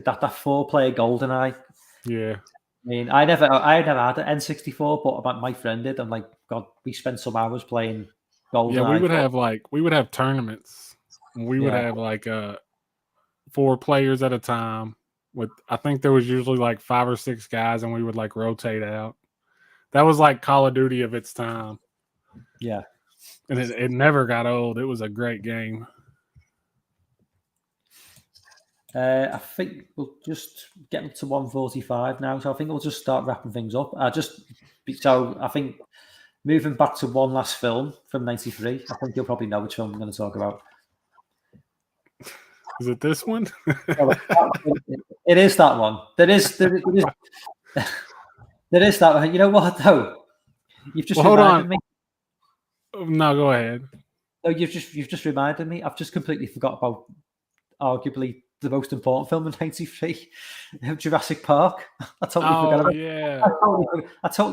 that 4-player GoldenEye. Yeah. I mean, I never had an N64, but my friend did. I'm like, God, we spent some hours playing GoldenEye. Yeah, we would have tournaments. We would have like 4 players at a time. I think there was usually like 5 or 6 guys, and we would like rotate out. That was like Call of Duty of its time. Yeah. And it never got old. It was a great game. I think we'll just get up to 1:45 now, so I think we'll just start wrapping things up. So I think moving back to one last film from '93. I think you'll probably know which film I'm going to talk about. Is it this one? It is that one. There is that one. You know what though? You've just reminded me. No, go ahead. No, you've just reminded me. I've just completely forgot about arguably the most important film in '93, Jurassic Park. I totally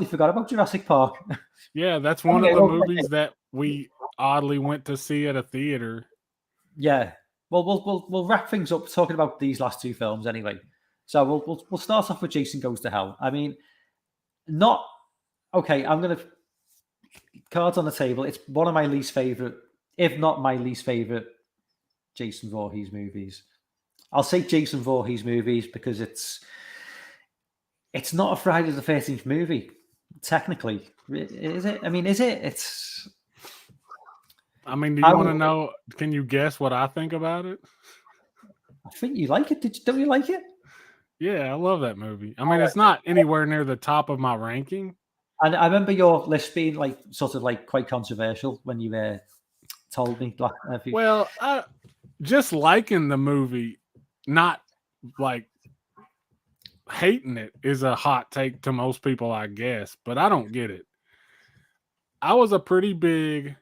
forgot about Jurassic Park. Yeah, that's one of the movies that we oddly went to see at a theater. Yeah. Well, we'll wrap things up talking about these last 2 films anyway. So we'll start off with Jason Goes to Hell. I mean, I'm gonna cards on the table. It's one of my least favorite, if not my least favorite, Jason Voorhees movies. I'll say Jason Voorhees movies because it's not a Friday the 13th movie, technically. Is it? I mean, is it? It's. I mean, do you want to know? Can you guess what I think about it? I think you like it. Don't you like it? Yeah, I love that movie. I mean, it's not anywhere near the top of my ranking. And I remember your list being like sort of like quite controversial when you told me. Well, I just liking the movie, not like hating it, is a hot take to most people, I guess. But I don't get it. I was a pretty big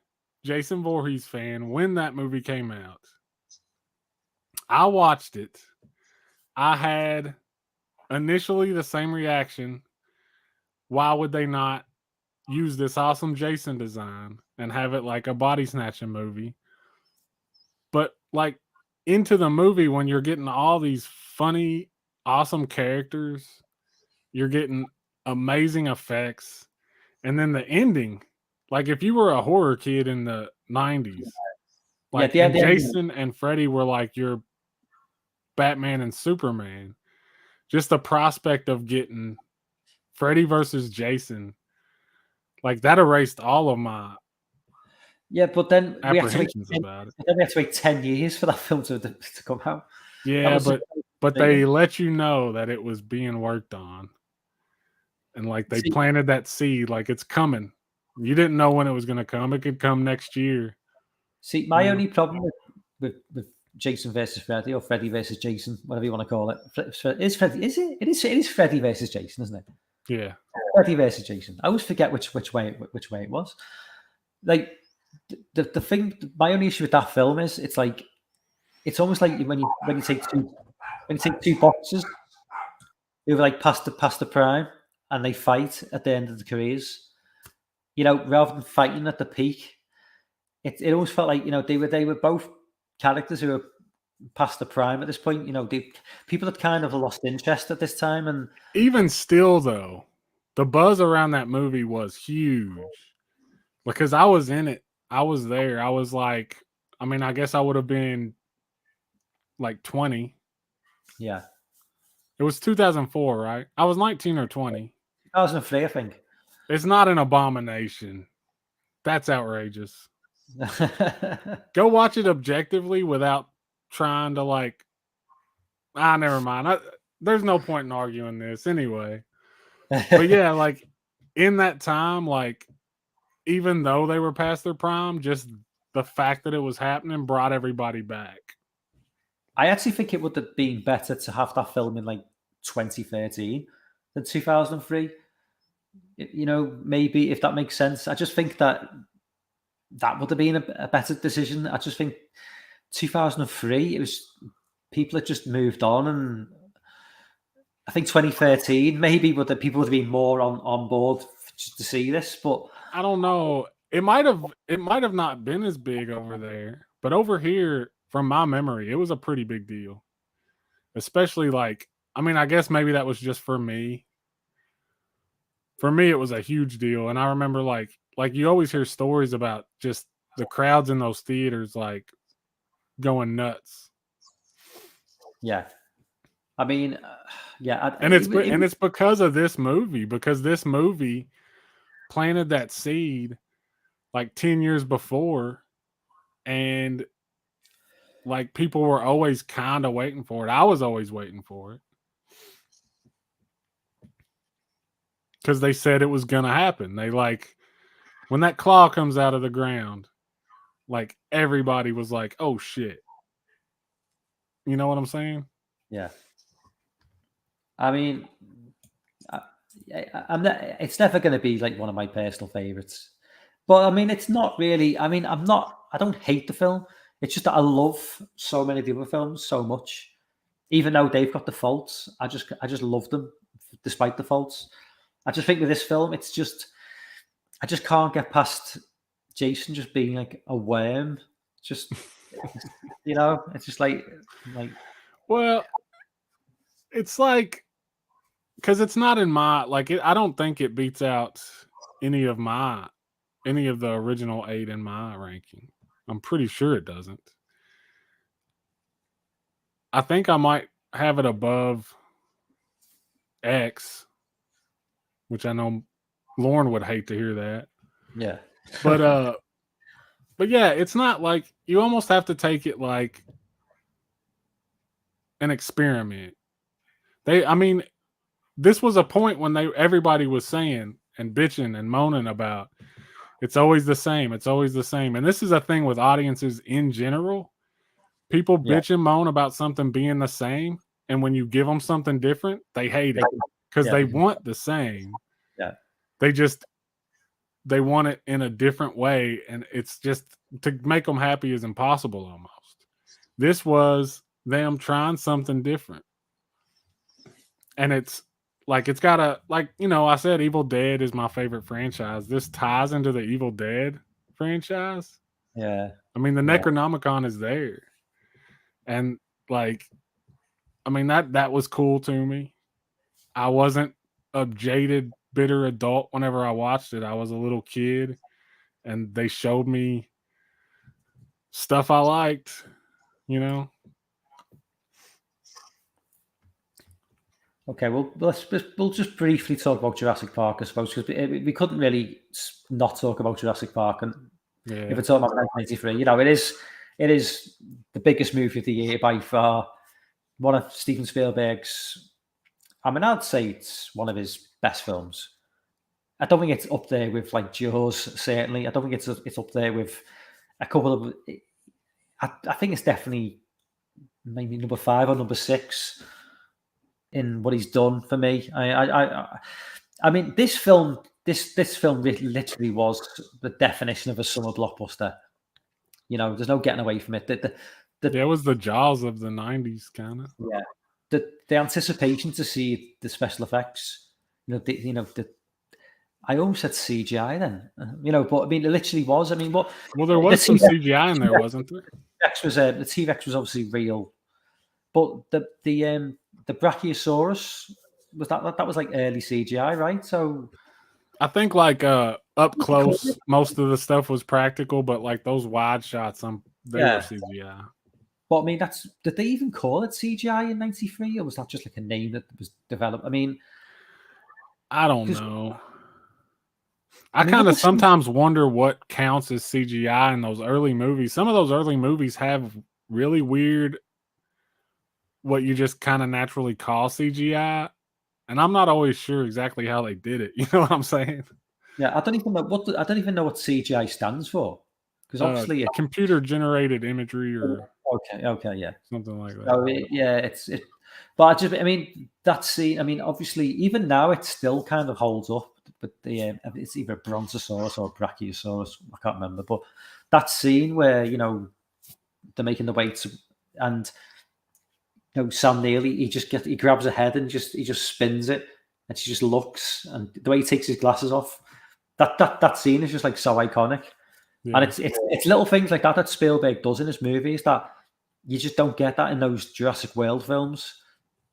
Jason Voorhees fan when that movie came out. I watched it. I had initially the same reaction. Why would they not use this awesome Jason design and have it like a body snatching movie. But like into the movie, when you're getting all these funny, awesome characters, you're getting amazing effects, and then the ending, like if you were a horror kid in the 90s, like the and ending. Jason and Freddy were like your Batman and Superman, just the prospect of getting Freddy versus Jason, like that erased all of my Yeah, but then apprehensions about it. we had to wait 10 years for that film to come out. Yeah, but they let you know that it was being worked on. And like they planted that seed, like it's coming. You didn't know when it was going to come. It could come next year. See, my only problem with Jason versus Freddy, or Freddy versus Jason, whatever you want to call it, is Freddy. Is it? It is Freddy versus Jason, isn't it? Yeah, Freddy versus Jason. I always forget which way it was. Like the thing. My only issue with that film is it's almost like when you take two boxers who are like past the prime and they fight at the end of the careers. You know, rather than fighting at the peak. It always felt like, you know, they were both characters who were past the prime at this point. You know, people had kind of lost interest at this time, and even still, though, the buzz around that movie was huge because I was in it. I was there. I was like, I mean, I guess I would have been like 20. Yeah, it was 2004, right? I was 19 or 20. 2003, I think. It's not an abomination. That's outrageous. Go watch it objectively without trying to like. Never mind. There's no point in arguing this anyway. But yeah, like in that time, like even though they were past their prime, just the fact that it was happening brought everybody back. I actually think it would have been better to have that film in like 2013 than 2003. You know, maybe if that makes sense. I just think that would have been a better decision. I just think 2003, it was people had just moved on, and I think 2013 maybe people would have been more on board to see this. But I don't know. It might have not been as big over there, but over here, from my memory, it was a pretty big deal. Especially like, I mean, I guess maybe that was just for me. For me, it was a huge deal, and I remember like you always hear stories about just the crowds in those theaters like going nuts. Yeah, I mean, yeah, and it's because of this movie, because this movie planted that seed like 10 years before, and like people were always kind of waiting for it. I was always waiting for it because they said it was gonna happen. They like when that claw comes out of the ground, like everybody was like, "Oh shit!" You know what I'm saying? Yeah. I mean, I'm not. It's never going to be like one of my personal favorites, but I mean, it's not really. I mean, I don't hate the film. It's just that I love so many of the other films so much, even though they've got the faults. I just love them despite the faults. I just think with this film, it's just I just can't get past Jason just being like a worm. Just you know, it's just like well, it's like because it's not in my like I don't think it beats out any of the original 8 in my ranking. I'm pretty sure it doesn't. I think I might have it above X, which I know Lauren would hate to hear that. Yeah. But yeah, it's not like you almost have to take it like an experiment. I mean, this was a point when everybody was saying and bitching and moaning about it's always the same. It's always the same. And this is a thing with audiences in general. People bitch and moan about something being the same. And when you give them something different, they hate it because they want the same. Yeah. They want it in a different way. And it's just to make them happy is impossible almost. This was them trying something different. And it's like it's got a like I said Evil Dead is my favorite franchise. This ties into the Evil Dead franchise. Yeah. I mean, the Yeah. Necronomicon is there, and like, I mean that was cool to me. I wasn't a jaded, bitter adult whenever I watched it. I was a little kid, and they showed me stuff I liked. Okay, well, we'll just briefly talk about Jurassic Park, I suppose, because we couldn't really not talk about Jurassic Park. And if we're talking about 1983, it is the biggest movie of the year by far. One of Steven Spielberg's, I mean, I'd say it's one of his best films. I don't think it's up there with like Jaws, certainly. I don't think it's up there with a couple of. I think it's definitely maybe number 5 or number 6 in what he's done for me. I mean, this film literally was the definition of a summer blockbuster. There's no getting away from it. It was the Jaws of the 90s, kind of. Yeah, the anticipation to see the special effects. I almost said CGI then. But I mean, it literally was. I mean, what? Well, there was some CGI in there, wasn't there? The T-Rex was obviously real, but the Brachiosaurus was that was like early CGI, right? So I think like up close, most of the stuff was practical, but like those wide shots, they were CGI. But I mean, did they even call it CGI in '93, or was that just like a name that was developed? I mean, I don't know. I kind of sometimes wonder what counts as CGI in those early movies. Some of those early movies have really weird, what you just kind of naturally call CGI, and I'm not always sure exactly how they did it. You know what I'm saying? Yeah, I don't even know what CGI stands for, because obviously computer generated imagery or okay, yeah, something like that. So but I mean, that scene. I mean, obviously, even now it still kind of holds up. But it's either a Brontosaurus or a Brachiosaurus. I can't remember. But that scene where they're making the way to, and Sam Neill, he grabs her head and he just spins it, and she just looks, and the way he takes his glasses off, that scene is just like so iconic. Yeah. And it's little things like that Spielberg does in his movies that you just don't get that in those Jurassic World films.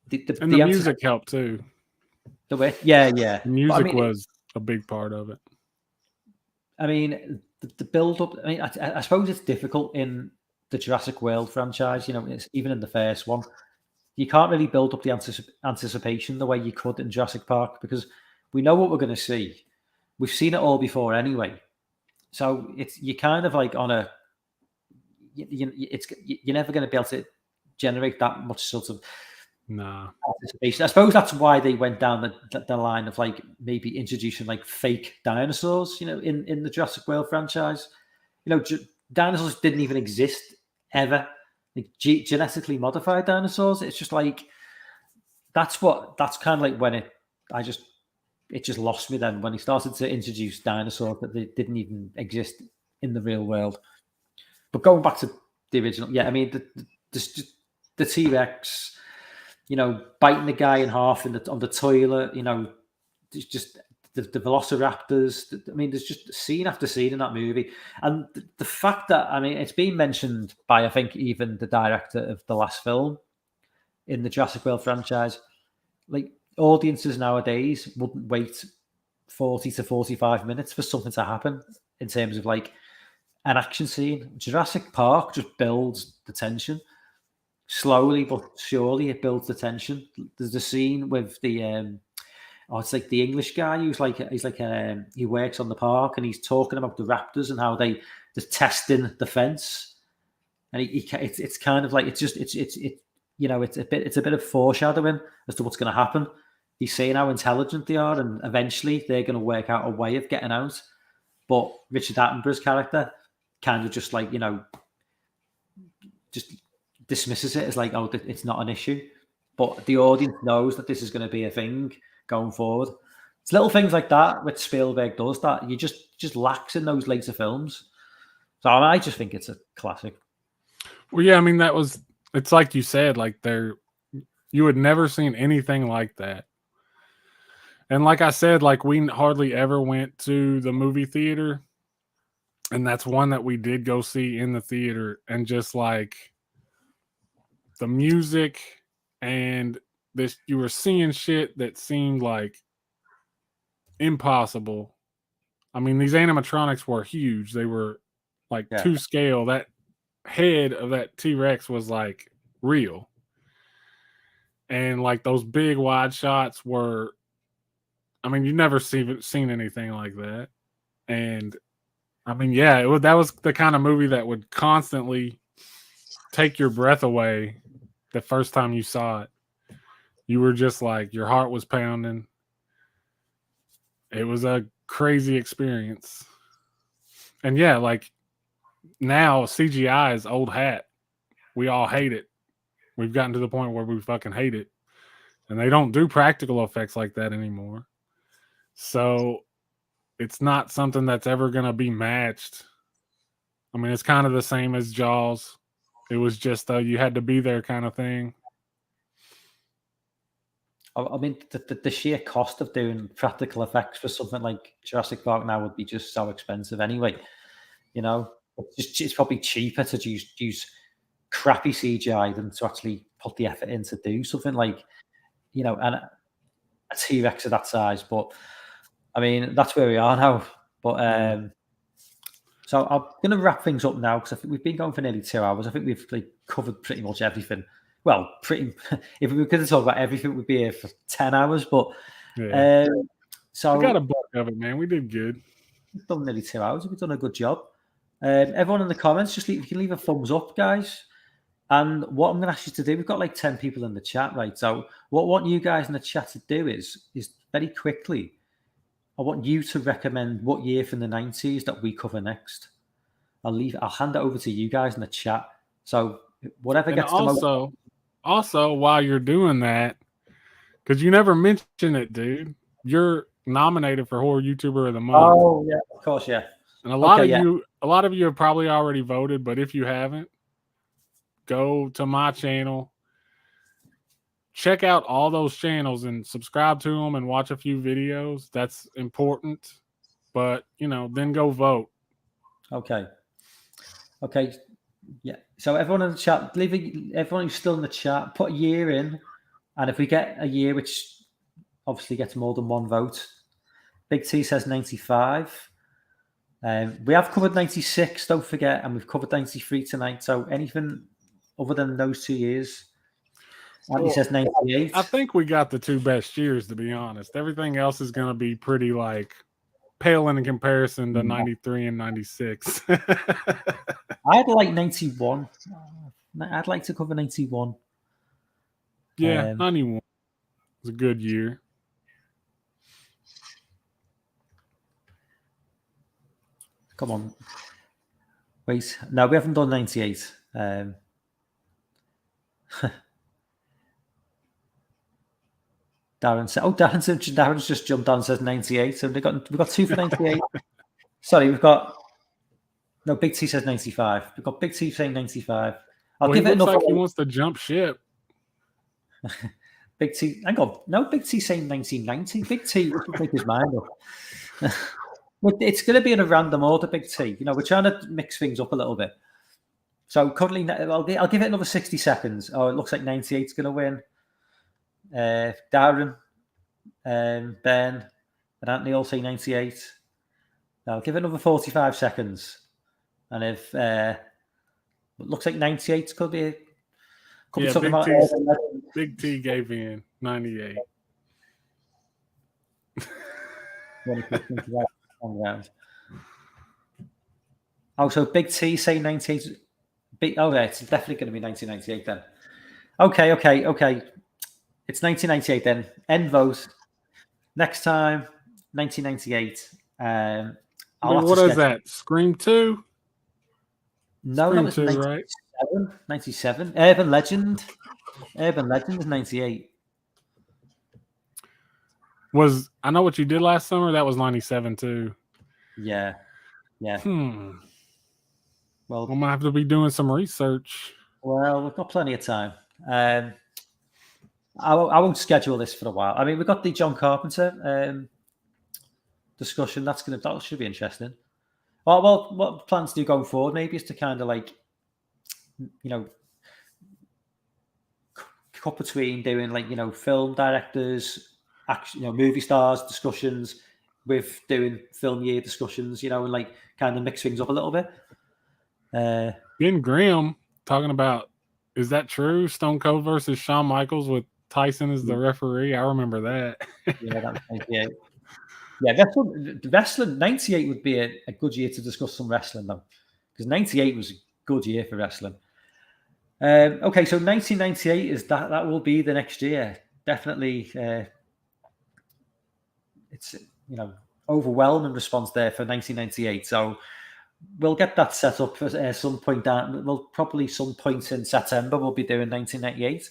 The music helped too. The way, yeah. The music was a big part of it. I mean, the build up. I mean, I suppose it's difficult in the Jurassic World franchise. It's, even in the first one, you can't really build up the anticipation the way you could in Jurassic Park, because we know what we're going to see. We've seen it all before anyway. So you're kind of like on a. You're never going to be able to generate that much sort of. Nah. Anticipation. I suppose that's why they went down the line of like maybe introducing like fake dinosaurs, in the Jurassic World franchise. Dinosaurs didn't even exist ever. Like genetically modified dinosaurs. It's just like that's kind of like when it just lost me then when he started to introduce dinosaurs that they didn't even exist in the real world. But going back to the original, yeah, I mean the T-Rex. Biting the guy in half on the toilet. Just the Velociraptors. I mean, there's just scene after scene in that movie, and the fact that it's been mentioned by I think even the director of the last film in the Jurassic World franchise. Like audiences nowadays wouldn't wait 40 to 45 minutes for something to happen in terms of like an action scene. Jurassic Park just builds the tension. Slowly but surely, it builds the tension. There's the scene with the it's like the English guy who's like he works on the park, and he's talking about the raptors and how they're testing the fence, and it's kind of like it's a bit of foreshadowing as to what's going to happen. He's saying how intelligent they are, and eventually they're going to work out a way of getting out. But Richard Attenborough's character kind of just like just dismisses it as like, oh, it's not an issue, but the audience knows that this is going to be a thing going forward. It's little things like that which Spielberg does that you just lacks in those later films. So I just think it's a classic. Well, yeah, I mean it's like you said, like you had never seen anything like that. And like I said, like we hardly ever went to the movie theater. And that's one that we did go see in the theater. And just like the music and this, you were seeing shit that seemed like impossible. I mean, these animatronics were huge. They were like to scale. That head of that T-Rex was like real. And like those big wide shots were, I mean, you've never seen anything like that. And I mean, yeah, that was the kind of movie that would constantly take your breath away the first time you saw it. You were just like, your heart was pounding. It was a crazy experience. And yeah, like now CGI is old hat. We all hate it. We've gotten to the point where we fucking hate it. And they don't do practical effects like that anymore. So it's not something that's ever going to be matched. I mean, it's kind of the same as Jaws. It was just you had to be there kind of thing. I mean, the sheer cost of doing practical effects for something like Jurassic Park now would be just so expensive anyway. You know, it's probably cheaper to use crappy CGI than to actually put the effort in to do something like, you know, and a T-Rex of that size. But I mean, that's where we are now. But so I'm going to wrap things up now because I think we've been going for nearly 2 hours. I think we've covered pretty much everything. Well, if we were going to talk about everything, we'd be here for 10 hours. But so we got a buck of it, man. We did good. We've done nearly 2 hours. We've done a good job. Everyone in the comments, you can leave a thumbs up, guys. And what I'm going to ask you to do, we've got like 10 people in the chat, right? So what I want you guys in the chat to do is very quickly, I want you to recommend what year from the 90s that we cover next. I'll hand it over to you guys in the chat. So whatever gets the most. Also, while you're doing that, because you never mentioned it, dude, you're nominated for Horror YouTuber of the Month. Oh yeah, of course, yeah. And a lot of you have probably already voted, but if you haven't, go to my channel, check out all those channels and subscribe to them and watch a few videos. That's important. But, you know, then go vote. Okay. Yeah. So everyone in the chat, everyone who's still in the chat, put a year in. And if we get a year which obviously gets more than one vote, Big T says 95. We have covered 96, don't forget, and we've covered 93 tonight. So anything other than those 2 years. Andy says 98. I think we got the two best years, to be honest. Everything else is going to be pretty like pale in comparison to 93 and 96. I'd like 91. I'd like to cover 91. Yeah, 91 was a good year. Come on. Wait, no, we haven't done 98. Darren's just jumped on and says 98. So we've got two for 98. Sorry, Big T says 95. We've got Big T saying 95. Give it another. Like he wants to jump ship. Big T, hang on. No, Big T saying 1990. Big T will make his mind up. It's going to be in a random order, Big T. You know, we're trying to mix things up a little bit. So currently, I'll give it another 60 seconds. Oh, it looks like 98 is going to win. Darren, Ben, and Anthony all say 98. I'll give it another 45 seconds. And if it looks like 98 could be talking about Big T gave in 98. Oh, so Big T say 98. It's definitely going to be 1998 then. Okay. It's 1998 then. End vote. Next time, 1998. What is that? Scream 2? No, Scream that was 2, 97, right? 97. Urban Legend. Urban Legend is 98. I Know What You Did Last Summer? That was 97 too. Yeah. Well, I'm gonna have to be doing some research. Well, we've got plenty of time. I won't schedule this for a while. I mean, we've got the John Carpenter discussion. That should be interesting. Well, what plans do you going forward? Maybe is to kind of like, cut between doing like film directors, movie stars discussions with doing film year discussions, and like kind of mix things up a little bit. Ben Grimm talking about, is that true? Stone Cold versus Shawn Michaels with Tyson as the referee. I remember that. Yeah, that was 98. Yeah, wrestling 98 would be a good year to discuss some wrestling though, because 98 was a good year for wrestling. Okay, so 1998 is that will be the next year. Definitely, it's overwhelming response there for 1998. So we'll get that set up at some point down. Well, probably some point in September we'll be doing 1998.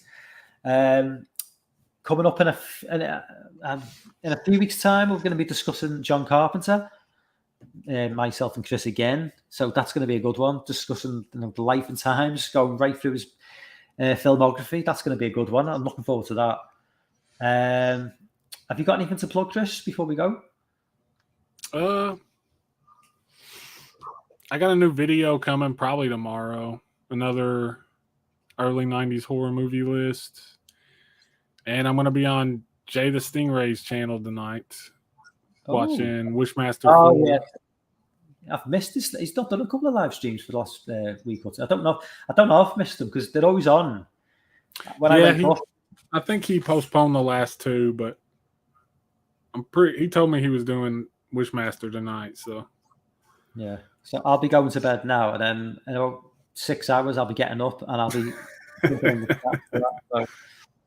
Coming up in a few weeks' time, we're going to be discussing John Carpenter, myself and Chris again. So that's going to be a good one, discussing the life and times, going right through his filmography. That's going to be a good one. I'm looking forward to that. Have you got anything to plug, Chris, before we go? I got a new video coming probably tomorrow. Another early 90s horror movie list. And I'm going to be on Jay the Stingray's channel tonight watching Wishmaster 4. Yeah. I've missed this. He's not done a couple of live streams for the last week or two. I don't know if I've missed them because they're always on. I think he postponed the last two, but he told me he was doing Wishmaster tonight. So yeah. So I'll be going to bed now, and then in about 6 hours I'll be getting up and I'll be so,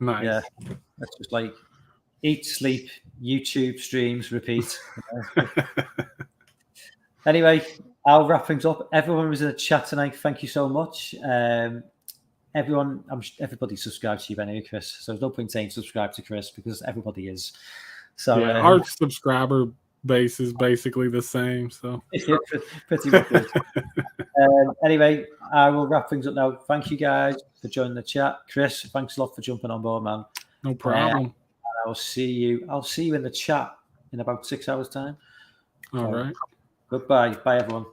nice. Yeah. It's just like eat, sleep, YouTube streams, repeat. Anyway, I'll wrap things up. Everyone was in the chat tonight. Thank you so much. Everybody subscribes to you anyway, Chris. So there's no point saying subscribe to Chris because everybody is. So our subscriber base is basically the same. So pretty much. Anyway, I will wrap things up now. Thank you guys for joining the chat. Chris, thanks a lot for jumping on board, man. No problem. I'll see you in the chat in about 6 hours' time. All right. Goodbye. Bye, everyone.